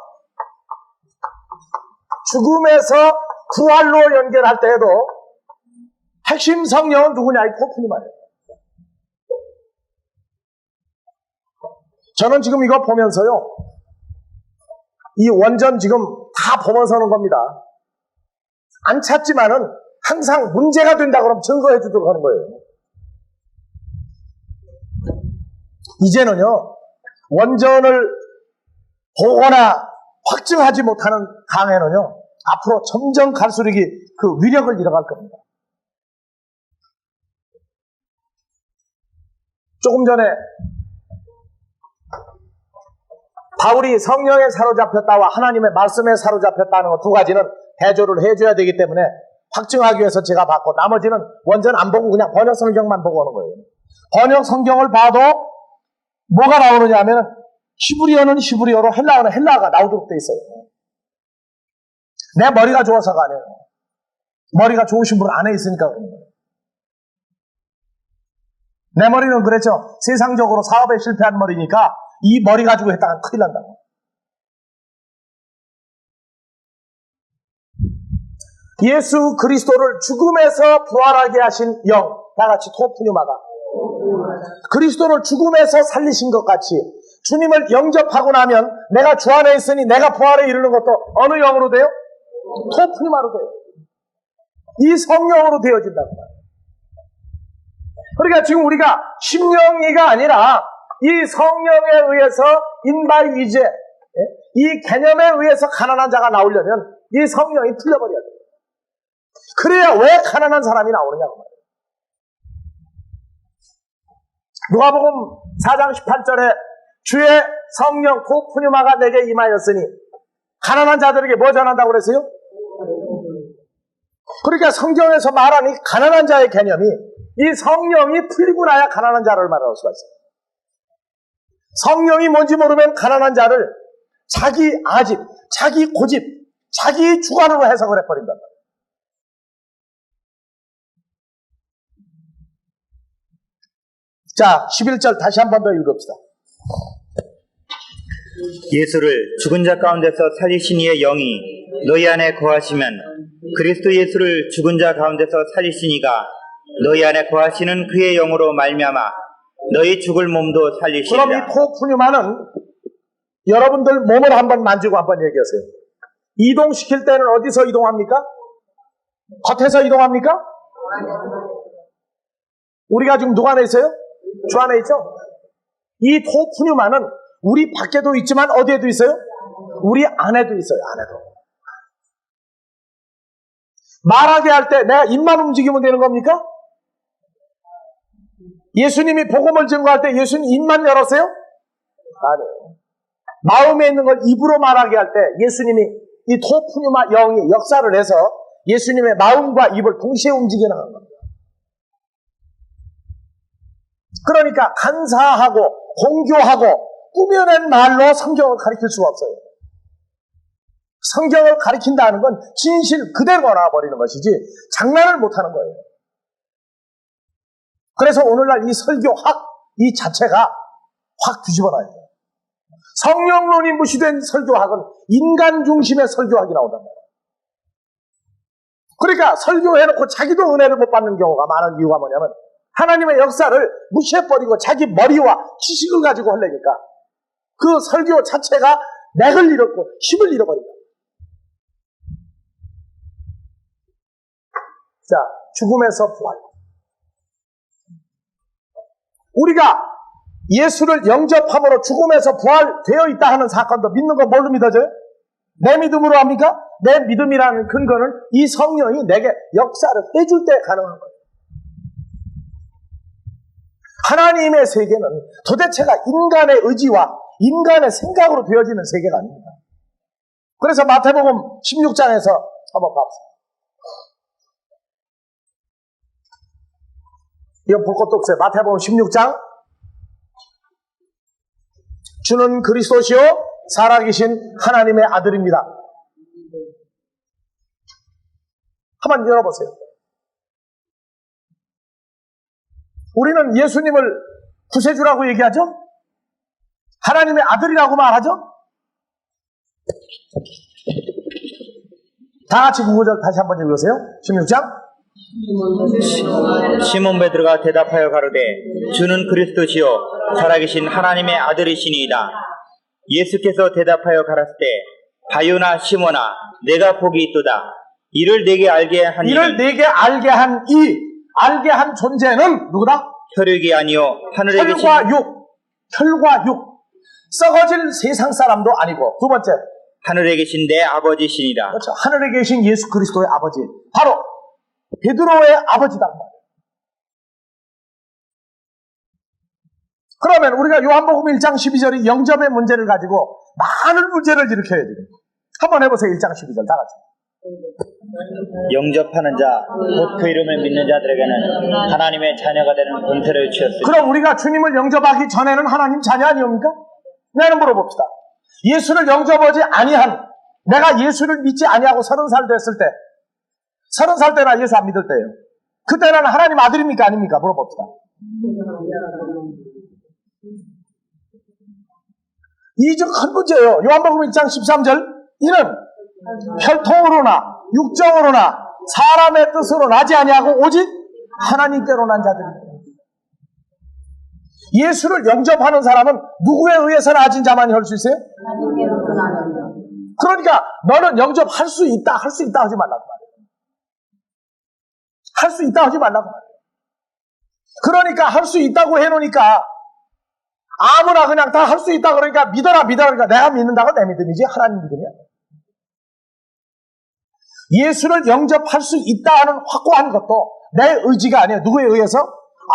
죽음에서 부활로 연결할 때에도 핵심 성령은 누구냐? 이 토프뉴마예요. 저는 지금 이거 보면서요, 이 원전 지금 다 보면서는 겁니다. 안 찾지만은 항상 문제가 된다 그러면 증거해 주도록 하는 거예요. 이제는요, 원전을 보거나 확증하지 못하는 강에는요, 앞으로 점점 갈수록 그 위력을 잃어갈 겁니다. 조금 전에 바울이 성령에 사로잡혔다와 하나님의 말씀에 사로잡혔다는 것 두 가지는 대조를 해줘야 되기 때문에 확증하기 위해서 제가 봤고, 나머지는 원전 안 보고 그냥 번역 성경만 보고 오는 거예요. 번역 성경을 봐도 뭐가 나오느냐 하면 히브리어는 히브리어로, 헬라어는 헬라어가 나오도록 돼 있어요. 내 머리가 좋아서가 아니에요. 머리가 좋으신 분 안에 있으니까 그런 거예요. 내 머리는 그랬죠. 세상적으로 사업에 실패한 머리니까 이 머리 가지고 했다가 큰일 난다고. 예수 그리스도를 죽음에서 부활하게 하신 영, 다 같이 토프뉴마가 그리스도를 죽음에서 살리신 것 같이 주님을 영접하고 나면 내가 주 안에 있으니 내가 부활에 이르는 것도 어느 영으로 돼요? 토프뉴마로 돼요. 이 성령으로 되어진다고 말이에요. 그러니까 지금 우리가 심령이가 아니라 이 성령에 의해서 인바이 위제, 이 개념에 의해서 가난한 자가 나오려면 이 성령이 풀려버려야 돼요. 그래야 왜 가난한 사람이 나오느냐고 말이에요. 누가복음 4장 18절에 주의 성령 토프뉴마가 내게 임하였으니 가난한 자들에게 뭐 전한다고 그랬어요? 그러니까 성경에서 말하는 이 가난한 자의 개념이 이 성령이 풀리고 나야 가난한 자를 말할 수가 있어요. 성령이 뭔지 모르면 가난한 자를 자기 아집, 자기 고집, 자기 주관으로 해석을 해버린단 말이에요. 자, 11절 다시 한 번 더 읽읍시다. 예수를 죽은 자 가운데서 살리신 이의 영이 너희 안에 거하시면 그리스도 예수를 죽은 자 가운데서 살리신 이가 너희 안에 거하시는 그의 영으로 말미암아 너희 죽을 몸도 살리시리라. 그럼 이 토프뉴마는 여러분들 몸을 한번 만지고 한번 얘기하세요. 이동시킬 때는 어디서 이동합니까? 겉에서 이동합니까? 우리가 지금 누구 안에 있어요? 주 안에 있죠? 이 토프뉴마는 우리 밖에도 있지만 어디에도 있어요? 우리 안에도 있어요. 안에도. 말하게 할 때 내가 입만 움직이면 되는 겁니까? 예수님이 복음을 증거할 때 예수님 입만 열었어요? 아니에요. 마음에 있는 걸 입으로 말하게 할 때 예수님이 이 토프뉴마 영이 역사를 해서 예수님의 마음과 입을 동시에 움직여 나가는 겁니다. 그러니까 간사하고 공교하고 꾸며낸 말로 성경을 가리킬 수가 없어요. 성경을 가리킨다는 건 진실 그대로 나와버리는 것이지 장난을 못하는 거예요. 그래서 오늘날 이 설교학 이 자체가 확 뒤집어놔야 돼요. 성령론이 무시된 설교학은 인간 중심의 설교학이 나온단 말이에요. 그러니까 설교해놓고 자기도 은혜를 못 받는 경우가 많은 이유가 뭐냐면 하나님의 역사를 무시해버리고 자기 머리와 지식을 가지고 하려니까 그 설교 자체가 맥을 잃었고 힘을 잃어버린다. 자, 죽음에서 부활. 우리가 예수를 영접함으로 죽음에서 부활되어 있다 하는 사건도 믿는 건 뭘로 믿어져요? 내 믿음으로 합니까? 내 믿음이라는 근거는 이 성령이 내게 역사를 해줄 때 가능한 거예요. 하나님의 세계는 도대체가 인간의 의지와 인간의 생각으로 되어지는 세계가 아닙니다. 그래서 마태복음 16장에서 한번 봅시다. 이거 볼 것도 없어요. 마태복음 16장. 주는 그리스도시요 살아계신 하나님의 아들입니다. 한번 열어보세요. 우리는 예수님을 구세주라고 얘기하죠? 하나님의 아들이라고 말하죠? 다 같이 9절 다시 한번 읽으세요. 16장. 시몬 베드로가 대답하여 가로되 주는 그리스도시요 살아계신 하나님의 아들이시니이다. 예수께서 대답하여 가라사대 바요나 시몬아 내가 복이 있도다. 이를 내게 알게 한 이를 내게 알게 한 알게 한 존재는 누구다? 혈육이 아니요 하늘에 계신 혈과 육 썩어질 세상 사람도 아니고 두 번째 하늘에 계신 내 아버지시니라. 그렇죠. 하늘에 계신 예수 그리스도의 아버지 바로 베드로의 아버지다. 그러면 우리가 요한복음 1장 12절이 영접의 문제를 가지고 많은 문제를 일으켜야 돼요. 한번 해보세요. 1장 12절 다 같이. 영접하는 자, 곧 그 이름을 믿는 자들에게는 하나님의 자녀가 되는 권세를 주셨으니. 그럼 우리가 주님을 영접하기 전에는 하나님 자녀 아니옵니까? 내는 물어봅시다. 예수를 영접하지 아니한 내가 예수를 믿지 아니하고 30살 됐을 때, 30살 때나 예수 안 믿을 때예요. 그때는 하나님 아들입니까 아닙니까? 물어봅시다. 이제 큰 문제예요. 요한복음 1장 13절, 이는 혈통으로나 육정으로나 사람의 뜻으로 나지 아니하고 오직 하나님께로 난 자들입니다. 예수를 영접하는 사람은 누구에 의해서 나아진 자만이 할 수 있어요? 그러니까 너는 영접할 수 있다 하지 말라고 말이에요. 할 수 있다 하지 말라고 말이에요. 그러니까 할 수 있다고 해놓으니까 아무나 그냥 다 할 수 있다 그러니까 믿어라 그러니까 내가 믿는다고 내 믿음이지 하나님 믿음이야. 예수를 영접할 수 있다 하는 확고한 것도 내 의지가 아니에요. 누구에 의해서?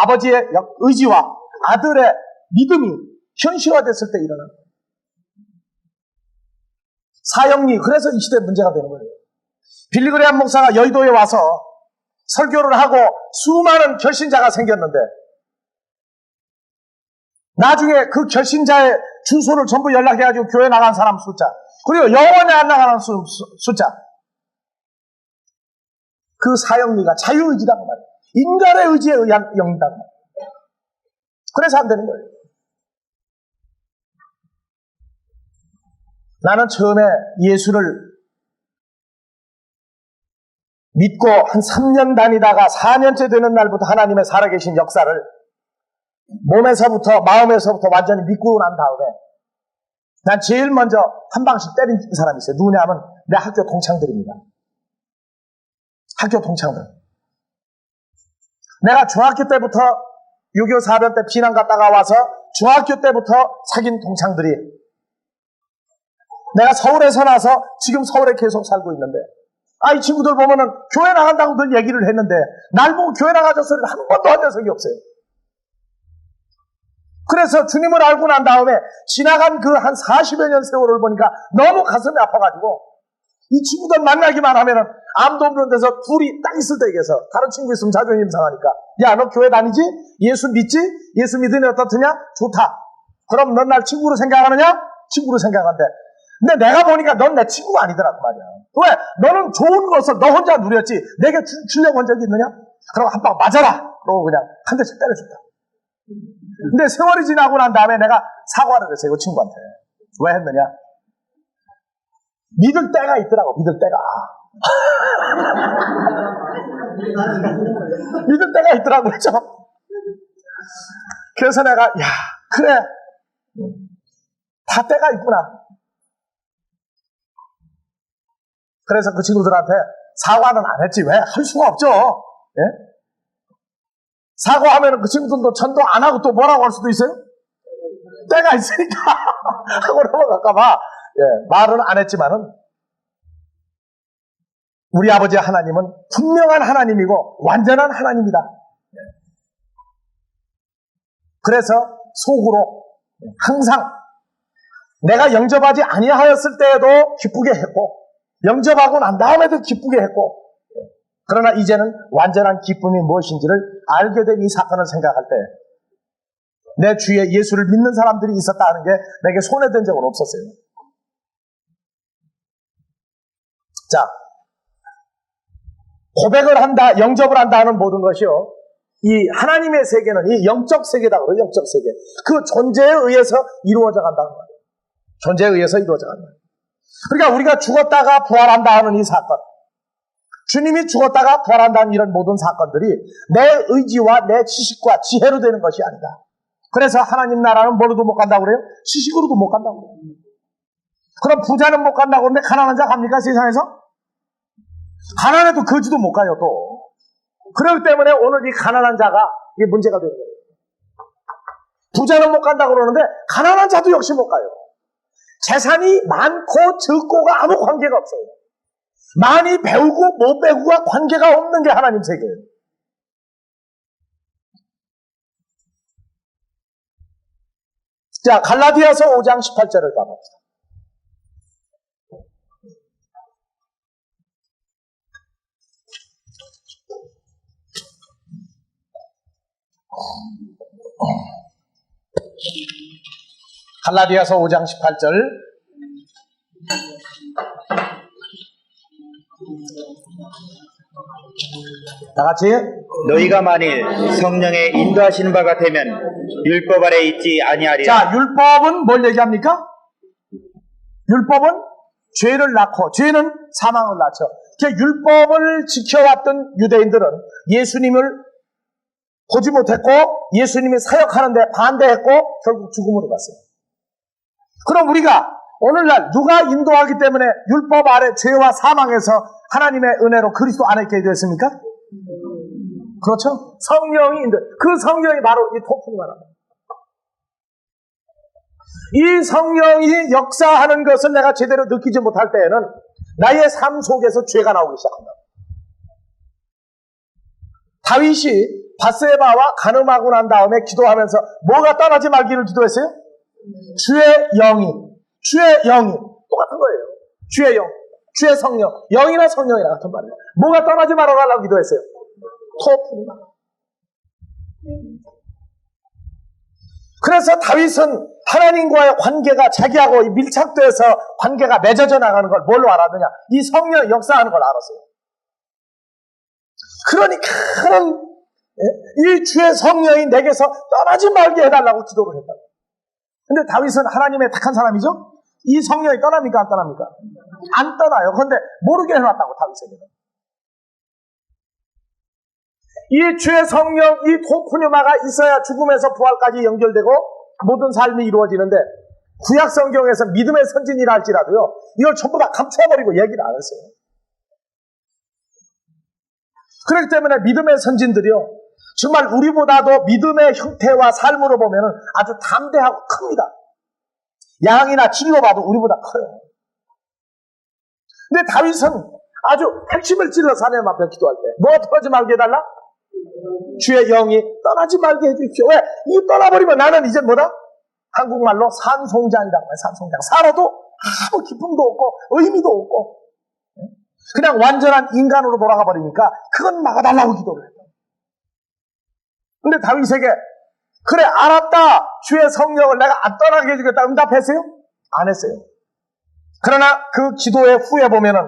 아버지의 의지와 아들의 믿음이 현실화됐을 때 일어나는 거예요. 사형리, 그래서 이 시대에 문제가 되는 거예요. 빌리그레암 목사가 여의도에 와서 설교를 하고 수많은 결신자가 생겼는데 나중에 그 결신자의 주소를 전부 연락해가지고 교회 나간 사람 숫자, 그리고 영원히 안 나가는 숫자, 그 사형리가 자유의지라고 말이에요. 인간의 의지에 의한 영이라고 말이에요. 그래서 안 되는 거예요. 나는 처음에 예수를 믿고 한 3년 다니다가 4년째 되는 날부터 하나님의 살아계신 역사를 몸에서부터 마음에서부터 완전히 믿고 난 다음에 난 제일 먼저 한 방씩 때린 사람이 있어요. 누구냐면 내 학교 동창들입니다. 학교 동창들. 내가 중학교 때부터 유교 사변 때 피난 갔다가 와서 중학교 때부터 사귄 동창들이 내가 서울에서 나서 지금 서울에 계속 살고 있는데 이 친구들 보면은 교회 나간다고 늘 얘기를 했는데 날 보고 교회 나가자 소리를 한 번도 한 적이 없어요. 그래서 주님을 알고 난 다음에 지나간 그 한 40여 년 세월을 보니까 너무 가슴이 아파가지고 이 친구들 만나기만 하면은 아무도 없는 데서 둘이 딱 있을 때 얘기해서 다른 친구 있으면 자존심 상하니까 야, 너 교회 다니지? 예수 믿지? 예수 믿으니 어떻느냐? 좋다. 그럼 넌 날 친구로 생각하느냐? 친구로 생각한대. 근데 내가 보니까 넌 내 친구가 아니더라고 말이야. 왜? 너는 좋은 것을 너 혼자 누렸지 내게 주려고 한 적이 있느냐? 그럼 한 방 맞아라. 그러고 그냥 한 대씩 때려줬다. 근데 세월이 지나고 난 다음에 내가 사과를 했어요. 그 친구한테. 왜 했느냐? 믿을 때가 있더라고. 믿을 때가. 믿을 때가 있더라고. 그렇죠? 그래서 내가 그래. 다 때가 있구나. 그래서 그 친구들한테 사과는 안 했지. 왜? 할 수가 없죠. 예? 사과하면 그 친구들도 전도 안 하고 또 뭐라고 할 수도 있어요? 때가 있으니까 하고 넘어갈까봐 말은 안 했지만은 우리 아버지 하나님은 분명한 하나님이고 완전한 하나님이다. 그래서 속으로 항상 내가 영접하지 아니하였을 때에도 기쁘게 했고 영접하고 난 다음에도 기쁘게 했고 그러나 이제는 완전한 기쁨이 무엇인지를 알게 된 이 사건을 생각할 때 내 주위에 예수를 믿는 사람들이 있었다는 게 내게 손해된 적은 없었어요. 자, 고백을 한다, 영접을 한다 하는 모든 것이요. 이 하나님의 세계는 이 영적 세계다. 영적 세계. 그 존재에 의해서 이루어져 간다는 거예요. 존재에 의해서 이루어져 간다. 그러니까 우리가 죽었다가 부활한다 하는 이 사건, 주님이 죽었다가 부활한다는 이런 모든 사건들이 내 의지와 내 지식과 지혜로 되는 것이 아니다. 그래서 하나님 나라는 뭐로도 못 간다고 그래요? 지식으로도 못 간다고 그래요. 그럼 부자는 못 간다고 그러는데 가난한 자 갑니까 세상에서? 가난해도 거지도 못 가요 또. 그렇기 때문에 오늘 이 가난한 자가 이게 문제가 되는 거예요. 부자는 못 간다고 그러는데 가난한 자도 역시 못 가요. 재산이 많고 적고가 아무 관계가 없어요. 많이 배우고 못 배우고가 관계가 없는 게 하나님 세계예요. 자, 갈라디아서 5장 18절을 봐봅시다. 갈라디아서 5장 18절 다 같이. 너희가 만일 성령의 인도하시는 바가 되면 율법 아래 있지 아니하리라. 자, 율법은 뭘 얘기합니까? 율법은 죄를 낳고, 죄는 사망을 낳죠. 율법을 지켜왔던 유대인들은 예수님을 보지 못했고, 예수님이 사역하는데 반대했고, 결국 죽음으로 갔어요. 그럼 우리가 오늘날 누가 인도하기 때문에 율법 아래 죄와 사망에서 하나님의 은혜로 그리스도 안에 있게 되었습니까? 그렇죠? 성령이 인도. 그 성령이 바로 이 토프니마랍니다. 이 성령이 역사하는 것을 내가 제대로 느끼지 못할 때에는 나의 삶 속에서 죄가 나오기 시작한다. 다윗이 밧세바와 간음하고 난 다음에 기도하면서 뭐가 떠나지 말기를 기도했어요? 주의 영이 똑같은 거예요. 주의 영, 주의 성령, 영이나 성령이나 같은 말이에요. 뭐가 떠나지 말아달라고 기도했어요? 토프니마. 그래서 다윗은 하나님과의 관계가 자기하고 밀착돼서 관계가 맺어져 나가는 걸 뭘로 알았느냐? 이 성령이 역사하는 걸 알았어요. 그러니까 이 주의 성령이 내게서 떠나지 말게 해달라고 기도를 했다. 근데 다윗은 하나님의 택한 사람이죠? 이 성령이 떠납니까? 안 떠납니까? 안 떠나요. 그런데 모르게 해놨다고 다윗에게는. 이 주의 성령, 이 토프뉴마가 있어야 죽음에서 부활까지 연결되고 모든 삶이 이루어지는데 구약 성경에서 믿음의 선진이라 할지라도요, 이걸 전부 다 감춰버리고 얘기를 안 했어요. 그렇기 때문에 믿음의 선진들이요, 정말 우리보다도 믿음의 형태와 삶으로 보면 아주 담대하고 큽니다. 양이나 질로 봐도 우리보다 커요. 근데 다윗은 아주 핵심을 찔러서 하나님 앞에 기도할 때 뭐가 떠나지 말게 해달라? 주의 영이 떠나지 말게 해주십시오. 왜? 이 떠나버리면 나는 이제 뭐다? 한국말로 산송장이라고 해요. 산송장. 살아도 아무 기쁨도 없고 의미도 없고 그냥 완전한 인간으로 돌아가 버리니까 그건 막아달라고 기도를 했다. 근데 다윗에게 그래 알았다, 주의 성령을 내가 안 떠나게 해주겠다 응답했어요? 안 했어요. 그러나 그 기도의 후에 보면은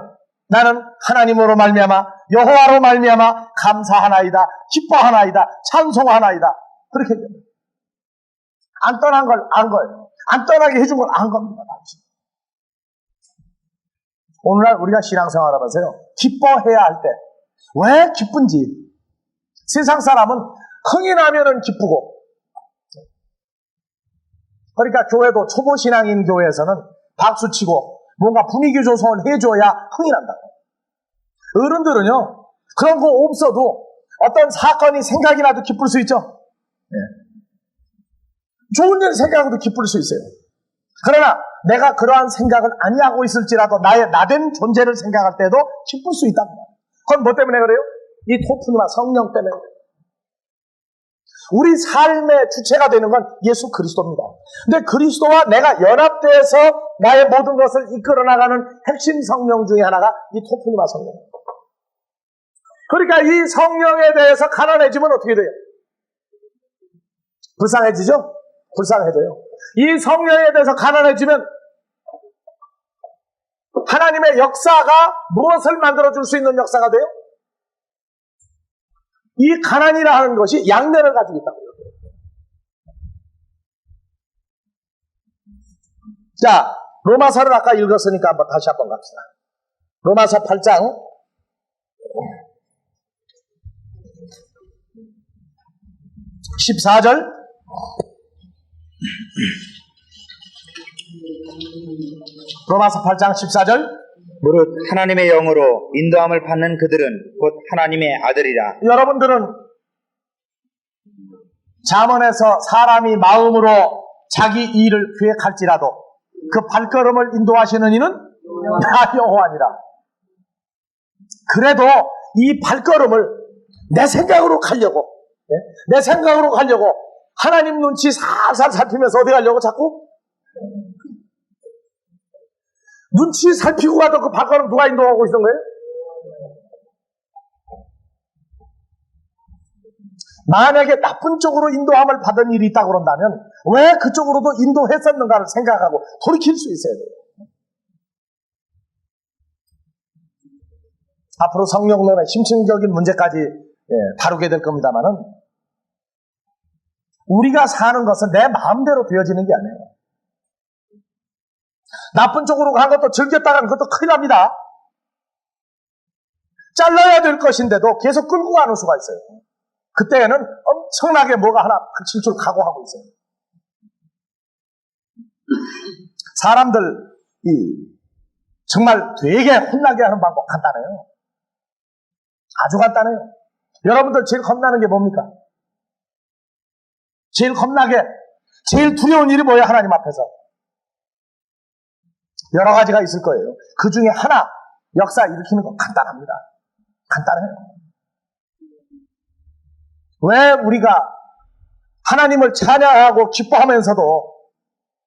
나는 하나님으로 말미암아 여호와로 말미암아 감사하나이다, 기뻐하나이다, 찬송하나이다, 그렇게 됩니다. 안 떠난 걸 안 거예요. 안 떠나게 해준 걸 안 겁니다. 오늘날 우리가 신앙생활 하면서요, 기뻐해야 할 때 왜 기쁜지, 세상 사람은 흥이 나면은 기쁘고, 그러니까 교회도 초보신앙인 교회에서는 박수치고 뭔가 분위기 조성을 해줘야 흥이 난다고. 어른들은요, 그런 거 없어도 어떤 사건이 생각이 나도 기쁠 수 있죠. 네. 좋은 일 생각하고도 기쁠 수 있어요. 그러나 내가 그러한 생각을 아니하고 있을지라도 나의 나된 존재를 생각할 때도 기쁠 수 있단 말이에요. 그건 뭐 때문에 그래요? 이 토프누마 성령 때문에 그래요. 우리 삶의 주체가 되는 건 예수 그리스도입니다. 근데 그리스도와 내가 연합돼서 나의 모든 것을 이끌어 나가는 핵심 성령 중에 하나가 이 토프누마 성령입니다. 그러니까 이 성령에 대해서 가난해지면 어떻게 돼요? 불쌍해지죠? 불쌍해져요. 이 성령에 대해서 가난해지면 하나님의 역사가 무엇을 만들어줄 수 있는 역사가 돼요? 이 가난이라 하는 것이 양면을 가지고 있다고요. 자, 로마서를 아까 읽었으니까 다시 한번 갑시다. 로마서 8장 14절. 로마서 8장 14절. 무릇 하나님의 영으로 인도함을 받는 그들은 곧 하나님의 아들이라. 여러분들은 잠언에서 사람이 마음으로 자기 일을 계획할지라도 그 발걸음을 인도하시는 이는 나 여호와니라. 그래도 이 발걸음을 내 생각으로 가려고, 내 생각으로 가려고 하나님 눈치 살살 살피면서 어디 가려고 자꾸? 눈치 살피고 가도 그 발걸음 누가 인도하고 있는 거예요? 만약에 나쁜 쪽으로 인도함을 받은 일이 있다고 그런다면 왜 그쪽으로도 인도했었는가를 생각하고 돌이킬 수 있어야 돼요. 앞으로 성령론의 심층적인 문제까지 다루게 될 겁니다만은 우리가 사는 것은 내 마음대로 되어지는 게 아니에요. 나쁜 쪽으로 간 것도 즐겼다가는 그것도 큰일 납니다. 잘라야 될 것인데도 계속 끌고 가는 수가 있어요. 그때에는 엄청나게 뭐가 하나 칠 줄 각오하고 있어요. 사람들 정말 되게 혼나게 하는 방법 간단해요. 아주 간단해요. 여러분들 제일 겁나는 게 뭡니까? 제일 겁나게, 제일 두려운 일이 뭐예요? 하나님 앞에서. 여러 가지가 있을 거예요. 그 중에 하나, 역사 일으키는 거 간단합니다. 간단해요. 왜 우리가 하나님을 찬양하고 기뻐하면서도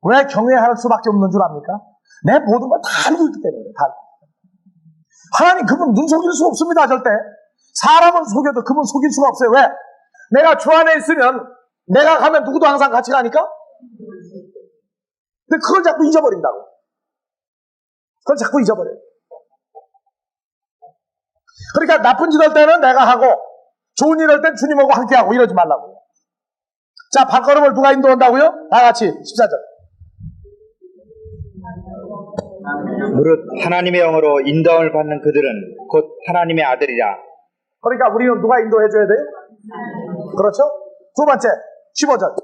왜 경외할 수밖에 없는 줄 압니까? 내 모든 걸 다 알고 있기 때문에. 다. 하나님 그분 눈 속일 수 없습니다. 절대. 사람은 속여도 그분 속일 수가 없어요. 왜? 내가 주 안에 있으면 내가 가면 누구도 항상 같이 가니까? 근데 그걸 자꾸 잊어버린다고. 그걸 자꾸 잊어버려요. 그러니까 나쁜 짓 할 때는 내가 하고 좋은 일 할 땐 주님하고 함께하고 이러지 말라고요. 자, 발걸음을 누가 인도한다고요? 다 같이 14절. 무릇 하나님의 영으로 인도함을 받는 그들은 곧 하나님의 아들이라. 그러니까 우리는 누가 인도해줘야 돼요? 그렇죠? 두 번째 15절.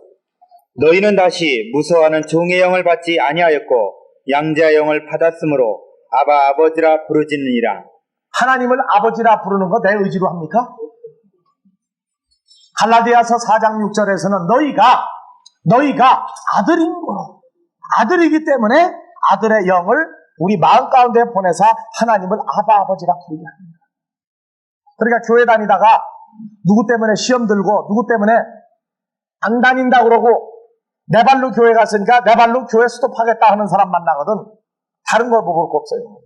너희는 다시 무서워하는 종의 영을 받지 아니하였고 양자의 영을 받았으므로 아바 아버지라 부르짖느니라. 하나님을 아버지라 부르는 거 내 의지로 합니까? 갈라디아서 4장 6절에서는 너희가 아들인 거로 아들이기 때문에 아들의 영을 우리 마음 가운데 보내사 하나님을 아바 아버지라 부르게 합니다. 그러니까 교회 다니다가 누구 때문에 시험 들고 누구 때문에 안 다닌다 그러고 내 발로 교회 갔으니까 내 발로 교회 스톱하겠다 하는 사람 만나거든. 다른 걸 볼 거 없어요.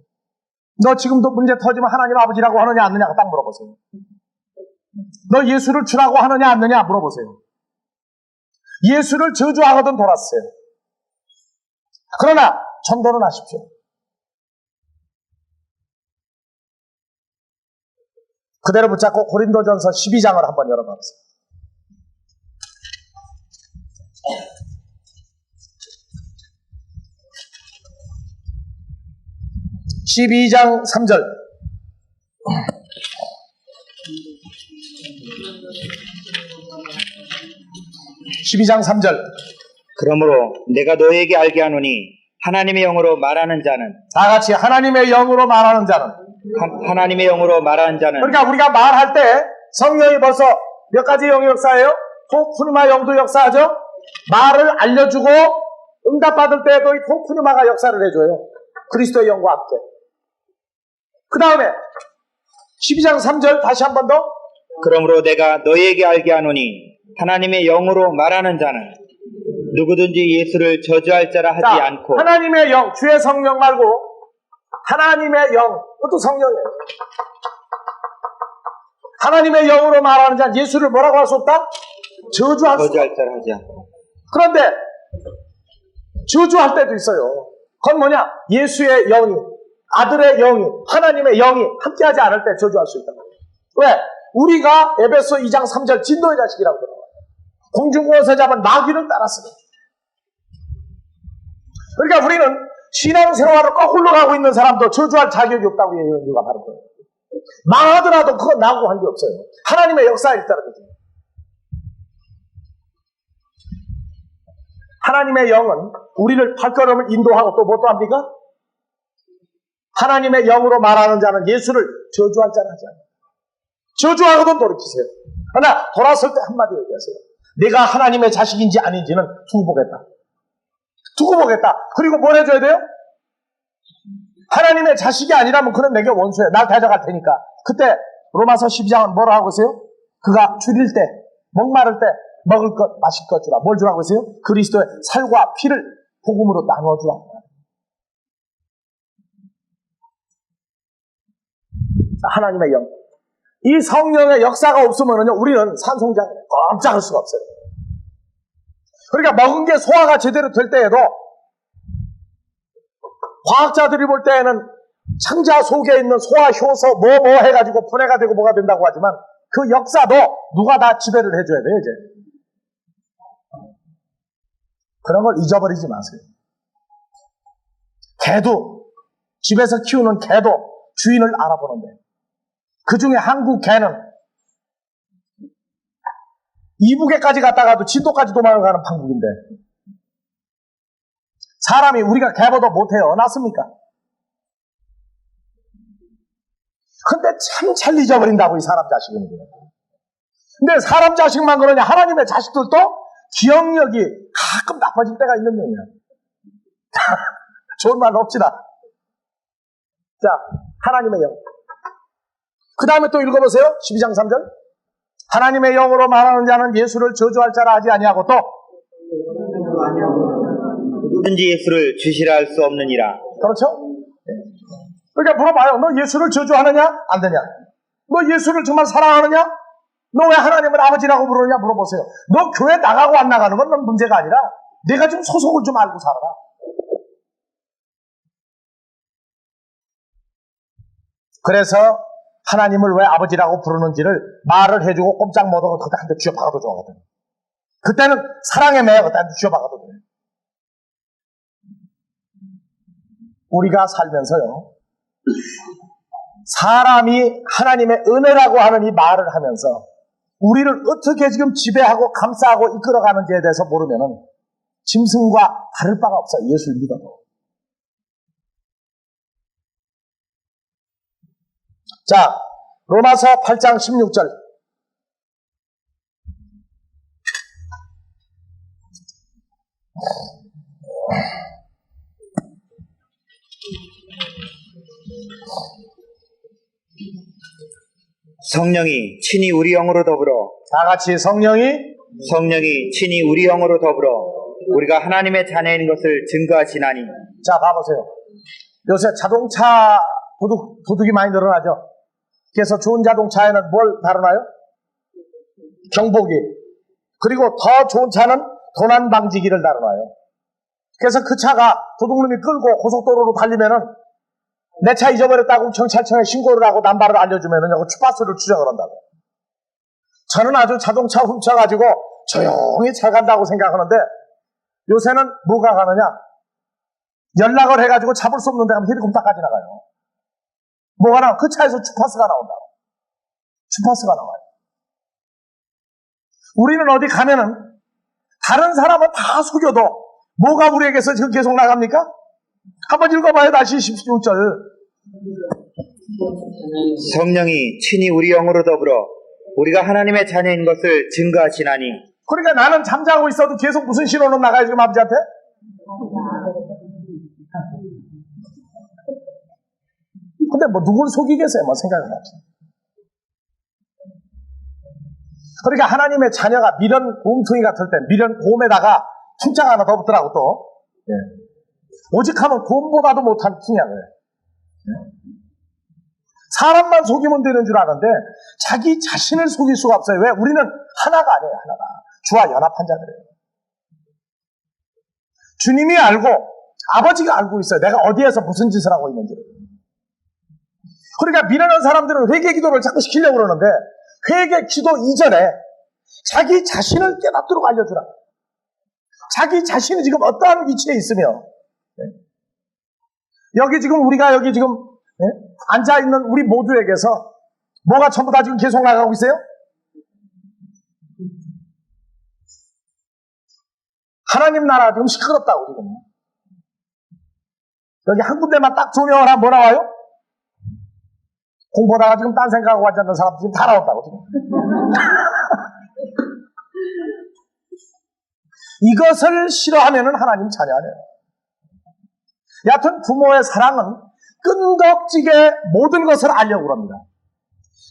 너 지금도 문제 터지면 하나님 아버지라고 하느냐 안 하느냐고 딱 물어보세요. 너 예수를 주라고 하느냐 안 하느냐 물어보세요. 예수를 저주하거든 돌았어요. 그러나 전도는 하십시오. 그대로 붙잡고 고린도전서 12장을 한번 열어봐보세요. 12장 3절. 그러므로 내가 너에게 알게 하노니 하나님의 영으로 말하는 자는 다 같이 하나님의 영으로 말하는 자는 하나님의 영으로 말하는 자는 그러니까 우리가 말할 때 성령이 벌써 몇 가지 영이 역사해요? 토푸누마 영도 역사하죠? 말을 알려주고 응답받을 때에도 이 토푸누마가 역사를 해줘요. 그리스도의 영과 함께. 그 다음에 12장 3절 다시 한 번 더. 그러므로 내가 너희에게 알게 하노니 하나님의 영으로 말하는 자는 누구든지 예수를 저주할 자라 하지 자, 않고 하나님의 영, 주의 성령 말고 하나님의 영, 그것도 성령이에요. 하나님의 영으로 말하는 자는 예수를 뭐라고 할 수 없다? 저주할 수 없다. 자라 하지 않고. 그런데 저주할 때도 있어요. 그건 뭐냐? 예수의 영이, 아들의 영이, 하나님의 영이 함께하지 않을 때 저주할 수 있다. 왜? 우리가 에베소 2장 3절 진노의 자식이라고 그러는 거예요. 공중권세 잡은 마귀를 따랐습니다. 그러니까 우리는 신앙생활을 거꾸로 가고 있는 사람도 저주할 자격이 없다고 얘기하는 이유가 바로 그거예요. 망하더라도 그건 나하고 관계 없어요. 하나님의 역사에 따라 그죠. 하나님의 영은 우리를 발걸음을 인도하고 또 뭐 또 합니까? 하나님의 영으로 말하는 자는 예수를 저주할 자는 하지 않아요. 저주하고도 돌이키세요. 그러나 돌아설 때 한마디 얘기하세요. 내가 하나님의 자식인지 아닌지는 두고 보겠다. 두고 보겠다. 그리고 뭘 해줘야 돼요? 하나님의 자식이 아니라면 그는 내게 원수예요. 날 데려갈 테니까. 그때 로마서 12장은 뭐라고 하고 있어요? 그가 줄일 때, 목마를 때 먹을 것, 마실 것 주라. 뭘 주라고 했어요? 그리스도의 살과 피를 복음으로 나눠주라. 하나님의 영. 이 성령의 역사가 없으면요, 우리는 산송장에 꼼짝할 수가 없어요. 그러니까 먹은 게 소화가 제대로 될 때에도 과학자들이 볼 때에는 창자 속에 있는 소화, 효소, 뭐 해가지고 분해가 되고 뭐가 된다고 하지만 그 역사도 누가 다 지배를 해줘야 돼요, 이제. 그런 걸 잊어버리지 마세요. 개도, 집에서 키우는 개도 주인을 알아보는데, 그 중에 한국 개는 이북에까지 갔다가도 진도까지 도망을 가는 판국인데, 사람이 우리가 개보다 못 태어났습니까? 근데 참 잘 잊어버린다고, 이 사람 자식은. 근데 사람 자식만 그러냐, 하나님의 자식들도 기억력이 가끔 나빠질 때가 있는 거예요. 좋은 말 없지다. 자, 하나님의 영. 그 다음에 또 읽어보세요. 12장 3절. 하나님의 영으로 말하는 자는 예수를 저주할 자라 하지 아니하고 또 누구든지 예수를 주시라 할 수 없느니라. 그렇죠? 그러니까 물어봐요. 너 예수를 저주하느냐? 안 되냐? 너 예수를 정말 사랑하느냐? 너 왜 하나님을 아버지라고 부르느냐? 물어보세요. 너 교회 나가고 안 나가는 건 넌 문제가 아니라 내가 좀 소속을 좀 알고 살아라. 그래서 하나님을 왜 아버지라고 부르는지를 말을 해주고 꼼짝 못하고 그때 한 대 쥐어박아도 좋아하거든. 그때는 사랑의 매에 그때 한 대 쥐어박아도 돼. 우리가 살면서요, 사람이 하나님의 은혜라고 하는 이 말을 하면서 우리를 어떻게 지금 지배하고 감싸고 이끌어가는지에 대해서 모르면은 짐승과 다를 바가 없어요. 예수를 믿어도. 자, 로마서 8장 16절. 성령이 친히 우리 영으로 더불어 다 같이 성령이 친히 우리 영으로 더불어 우리가 하나님의 자녀인 것을 증거하시나니. 자, 봐보세요. 요새 자동차 도둑이 많이 늘어나죠. 그래서 좋은 자동차에는 뭘 다루나요? 경보기. 그리고 더 좋은 차는 도난 방지기를 다루나요. 그래서 그 차가 도둑놈이 끌고 고속도로로 달리면은 내 차 잊어버렸다고 경찰청에 신고를 하고 남발을 알려주면은 주파수를 추적을 한다고. 저는 아주 자동차 훔쳐가지고 조용히 잘 간다고 생각하는데 요새는 뭐가 가느냐? 연락을 해가지고 잡을 수 없는 데 가면 헤리콥터까지 나가요. 뭐가 나와? 그 차에서 주파수가 나온다고. 주파수가 나와요. 우리는 어디 가면은 다른 사람은 다 속여도 뭐가 우리에게서 지금 계속 나갑니까? 한번 읽어봐요. 다시 16절. 성령이 친히 우리 영으로 더불어 우리가 하나님의 자녀인 것을 증거하시나니. 그러니까 나는 잠자고 있어도 계속 무슨 신호는 나가요 지금 아버지한테? 근데 뭐 누굴 속이겠어요? 뭐 생각을 합시다. 그러니까 하나님의 자녀가 미련 곰퉁이 같을 때 미련 곰에다가 춤장 하나 더 붙더라고 또. 예. 오직하면 곰보다도 못한 퉁이야 그래. 사람만 속이면 되는 줄 아는데 자기 자신을 속일 수가 없어요. 왜? 우리는 하나가 아니에요. 하나가. 주와 연합한 자들이에요. 주님이 알고 아버지가 알고 있어요. 내가 어디에서 무슨 짓을 하고 있는지를. 그러니까 미련한 사람들은 회개 기도를 자꾸 시키려고 그러는데 회개 기도 이전에 자기 자신을 깨닫도록 알려주라. 자기 자신이 지금 어떠한 위치에 있으며 여기 지금 우리가 여기 지금 앉아있는 우리 모두에게서 뭐가 전부 다 지금 계속 나가고 있어요? 하나님 나라 지금 시끄럽다고 지금. 여기 한 군데만 딱 조명을 하면 뭐 나와요? 공부하다가 지금 딴 생각하고 앉아 있는 사람 지금 다 나온다고 지금. 이것을 싫어하면은 하나님 자녀 아니에요. 여하튼 부모의 사랑은 끈덕지게 모든 것을 알려고 합니다.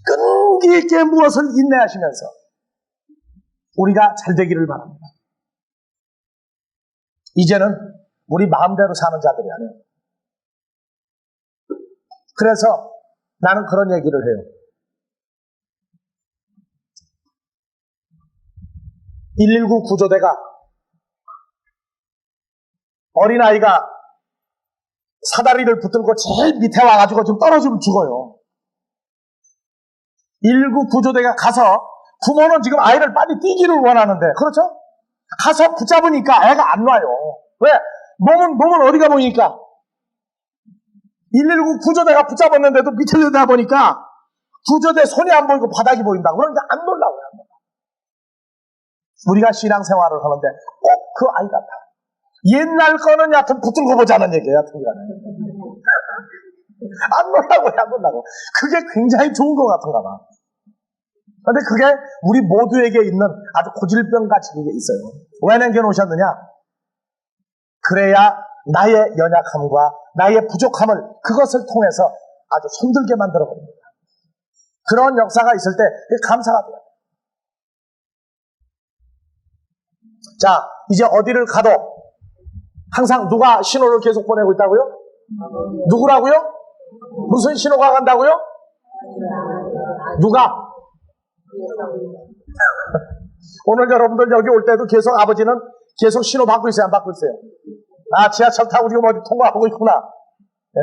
끈기 있게 무엇을 인내하시면서 우리가 잘 되기를 바랍니다. 이제는 우리 마음대로 사는 자들이 아니에요. 그래서 나는 그런 얘기를 해요. 119 구조대가 어린아이가 사다리를 붙들고 제일 밑에 와가지고 지금 떨어지면 죽어요. 119 구조대가 가서 부모는 지금 아이를 빨리 뛰기를 원하는데, 그렇죠? 가서 붙잡으니까 애가 안 와요. 왜? 몸은 어디가 보이니까? 119 구조대가 붙잡았는데도 밑에 내다 보니까 구조대 손이 안 보이고 바닥이 보인다고. 그러니까 안 놀라고요. 안 놀라. 우리가 신앙생활을 하는데 꼭 그 아이 같아. 옛날 거는 여하튼 붙들고 보자는 얘기예요. 여하튼 간에. 안 놀라고요. 안 놀라고. 그게 굉장히 좋은 것 같은가 봐. 근데 그게 우리 모두에게 있는 아주 고질병같이 그게 있어요. 왜 남겨놓으셨느냐? 그래야 나의 연약함과 나의 부족함을 그것을 통해서 아주 손들게 만들어버립니다. 그런 역사가 있을 때 감사가 돼요. 자, 이제 어디를 가도 항상 누가 신호를 계속 보내고 있다고요? 누구라고요? 무슨 신호가 간다고요? 누가? 오늘 여러분들 여기 올 때도 계속 아버지는 계속 신호 받고 있어요? 안 받고 있어요? 아, 지하철 타고 지금 어디 통과하고 있구나. 예?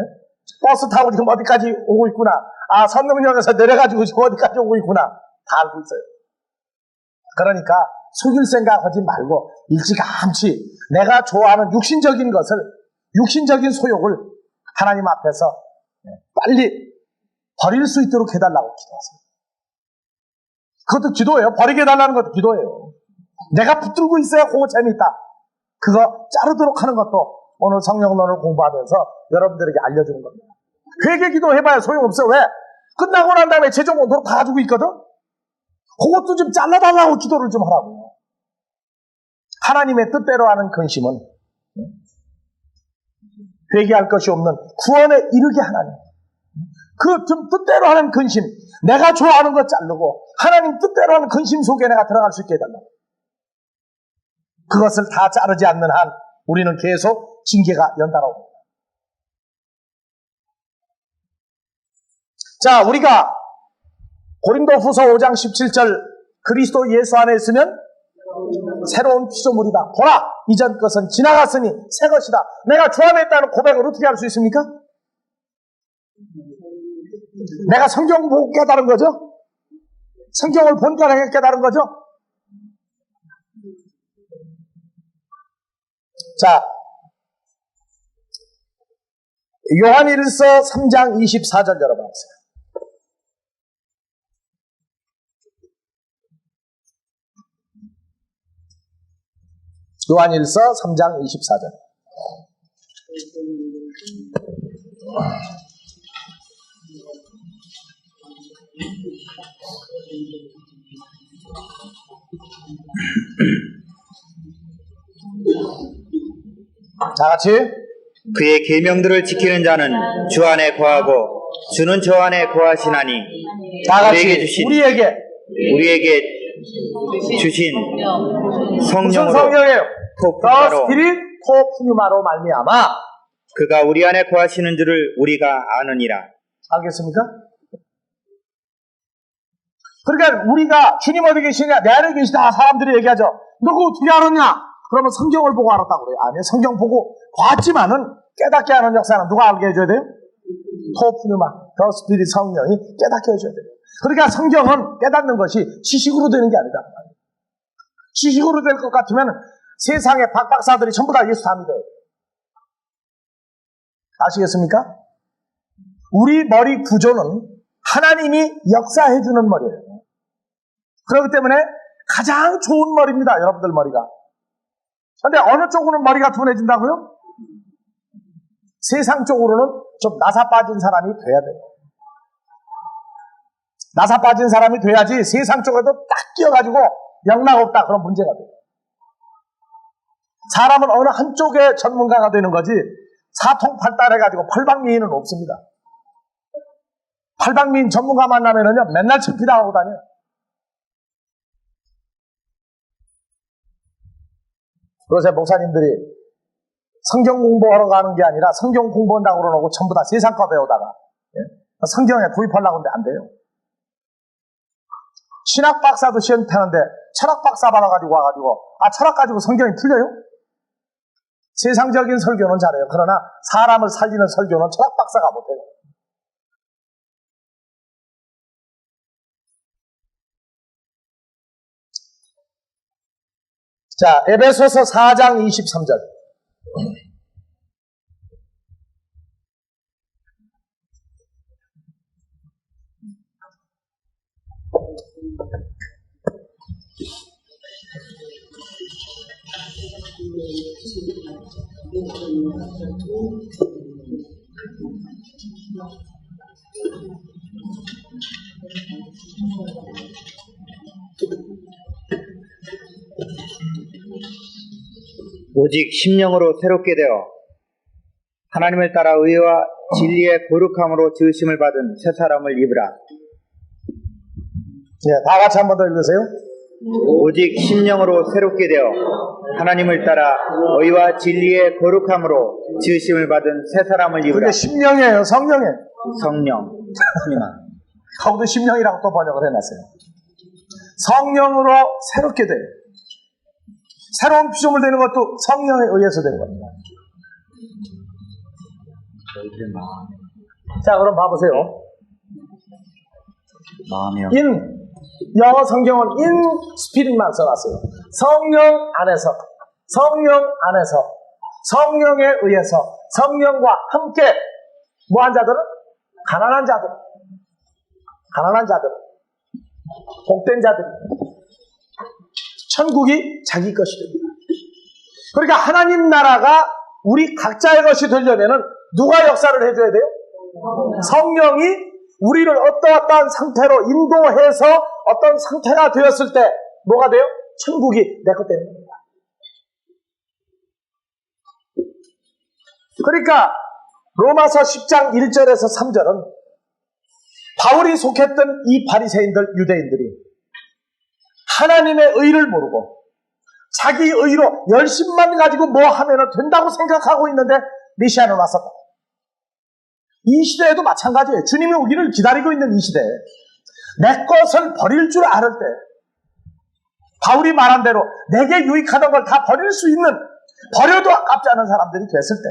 버스 타고 지금 어디까지 오고 있구나. 아, 선릉역에서 내려가지고 지금 어디까지 오고 있구나. 다 알고 있어요. 그러니까 속일 생각하지 말고 일찌감치 내가 좋아하는 육신적인 것을, 육신적인 소욕을 하나님 앞에서 빨리 버릴 수 있도록 해달라고 기도하세요. 그것도 기도예요. 버리게 해달라는 것도 기도예요. 내가 붙들고 있어야 그거 재미있다. 그거 자르도록 하는 것도 오늘 성령론을 공부하면서 여러분들에게 알려주는 겁니다. 회개 기도해봐야 소용없어. 왜? 끝나고 난 다음에 최종 온도로 다 가지고 있거든? 그것도 좀 잘라달라고 기도를 좀 하라고요. 하나님의 뜻대로 하는 근심은 회개할 것이 없는 구원에 이르게 하나님. 그 좀 뜻대로 하는 근심, 내가 좋아하는 것 자르고 하나님 뜻대로 하는 근심 속에 내가 들어갈 수 있게 해달라고. 그것을 다 자르지 않는 한 우리는 계속 징계가 연달아옵니다. 자, 우리가 고린도후서 5장 17절 그리스도 예수 안에 있으면 새로운 피조물이다. 보라, 이전 것은 지나갔으니 새 것이다. 내가 주 안에 있다는 고백을 어떻게 할 수 있습니까? 내가 성경 보고 깨달은 거죠? 성경을 보니까 내가 깨달은 거죠? 자, 요한일서 3장 24절 열어보세요. 요한일서 3장 24절. 다 같이. 그의 계명들을 지키는 자는 주 안에 거하고 주는 저 안에 거하시나니 다 같이. 우리에게 주신 무슨 성령으로 성령이에요? 토프마로 스피릿 토프뉴마로 말미암아. 그가 우리 안에 거하시는 줄을 우리가 아느니라. 알겠습니까? 그러니까 우리가 주님 어디 계시냐? 내 안에 계시다. 사람들이 얘기하죠. 너 그거 어떻게 알았냐? 그러면 성경을 보고 알았다고 그래요. 아니, 성경 보고 봤지만은 깨닫게 하는 역사는 누가 알게 해줘야 돼요? 토프뉴마, 더 스피릿 성령이 깨닫게 해줘야 돼요. 그러니까 성경은 깨닫는 것이 지식으로 되는 게 아니다. 지식으로 될 것 같으면 세상의 박박사들이 전부 다 예수 다 믿어요. 아시겠습니까? 우리 머리 구조는 하나님이 역사해주는 머리예요. 그렇기 때문에 가장 좋은 머리입니다. 여러분들 머리가. 그런데 어느 쪽으로는 머리가 둔해진다고요? 세상 쪽으로는 좀 나사 빠진 사람이 돼야 돼요. 나사 빠진 사람이 돼야지 세상 쪽에도 딱 끼어가지고 영락 없다 그런 문제가 돼요. 사람은 어느 한쪽의 전문가가 되는 거지 사통팔달해가지고 팔방미인은 없습니다. 팔방미인 전문가 만나면은요 맨날 창피당하고 다녀요. 그래서 목사님들이 성경 공부하러 가는 게 아니라 성경 공부한다고 그러고 전부 다 세상과 배우다가 성경에 구입하려고 하는데 안 돼요. 신학 박사도 시험 타는데 철학 박사 받아가지고 와가지고 철학 가지고 성경이 풀려요? 세상적인 설교는 잘해요. 그러나 사람을 살리는 설교는 철학 박사가 못해요. 자, 에베소서 4장 23절. 오직 심령으로 새롭게 되어 하나님을 따라 의와 진리의 거룩함으로 지으심을 받은 새 사람을 입으라. 네, 다 같이 한 번 더 읽으세요. 오직 심령으로 새롭게 되어 하나님을 따라 의와 진리의 거룩함으로 지으심을 받은 새 사람을 입으라. 그게 심령이에요, 성령이에요. 성령. 거기도 심령이라고 또 번역을 해놨어요. 성령으로 새롭게 돼요. 새로운 피조물 되는 것도 성령에 의해서 되는 겁니다. 자, 그럼 봐보세요. 마음이요. 영어 성경은 in spirit만 써놨어요. 성령 안에서, 성령에 의해서, 성령과 함께 뭐한 자들은? 가난한 자들, 복된 자들, 천국이 자기 것이 됩니다. 그러니까 하나님 나라가 우리 각자의 것이 되려면 누가 역사를 해줘야 돼요? 성령이 우리를 어떠한 상태로 인도해서 어떤 상태가 되었을 때 뭐가 돼요? 천국이 내 것 되는 겁니다. 그러니까 로마서 10장 1절에서 3절은 바울이 속했던 이 바리새인들, 유대인들이 하나님의 의를 모르고 자기 의로 열심만 가지고 뭐 하면 된다고 생각하고 있는데 메시아는 왔었다. 이 시대에도 마찬가지예요. 주님이 오기를 기다리고 있는 이 시대에 내 것을 버릴 줄 알을 때, 바울이 말한 대로 내게 유익하던 걸 다 버릴 수 있는, 버려도 아깝지 않은 사람들이 됐을 때,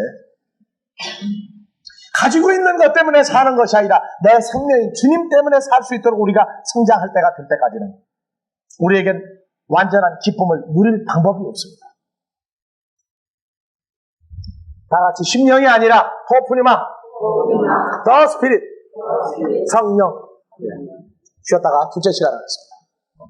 가지고 있는 것 때문에 사는 것이 아니라 내 생명인 주님 때문에 살 수 있도록 우리가 성장할 때가 될 때까지는 우리에겐 완전한 기쁨을 누릴 방법이 없습니다. 다 같이 심령이 아니라 토프니마, 더 스피릿, 성령. 쉬었다가 둘째 시간 하겠습니다.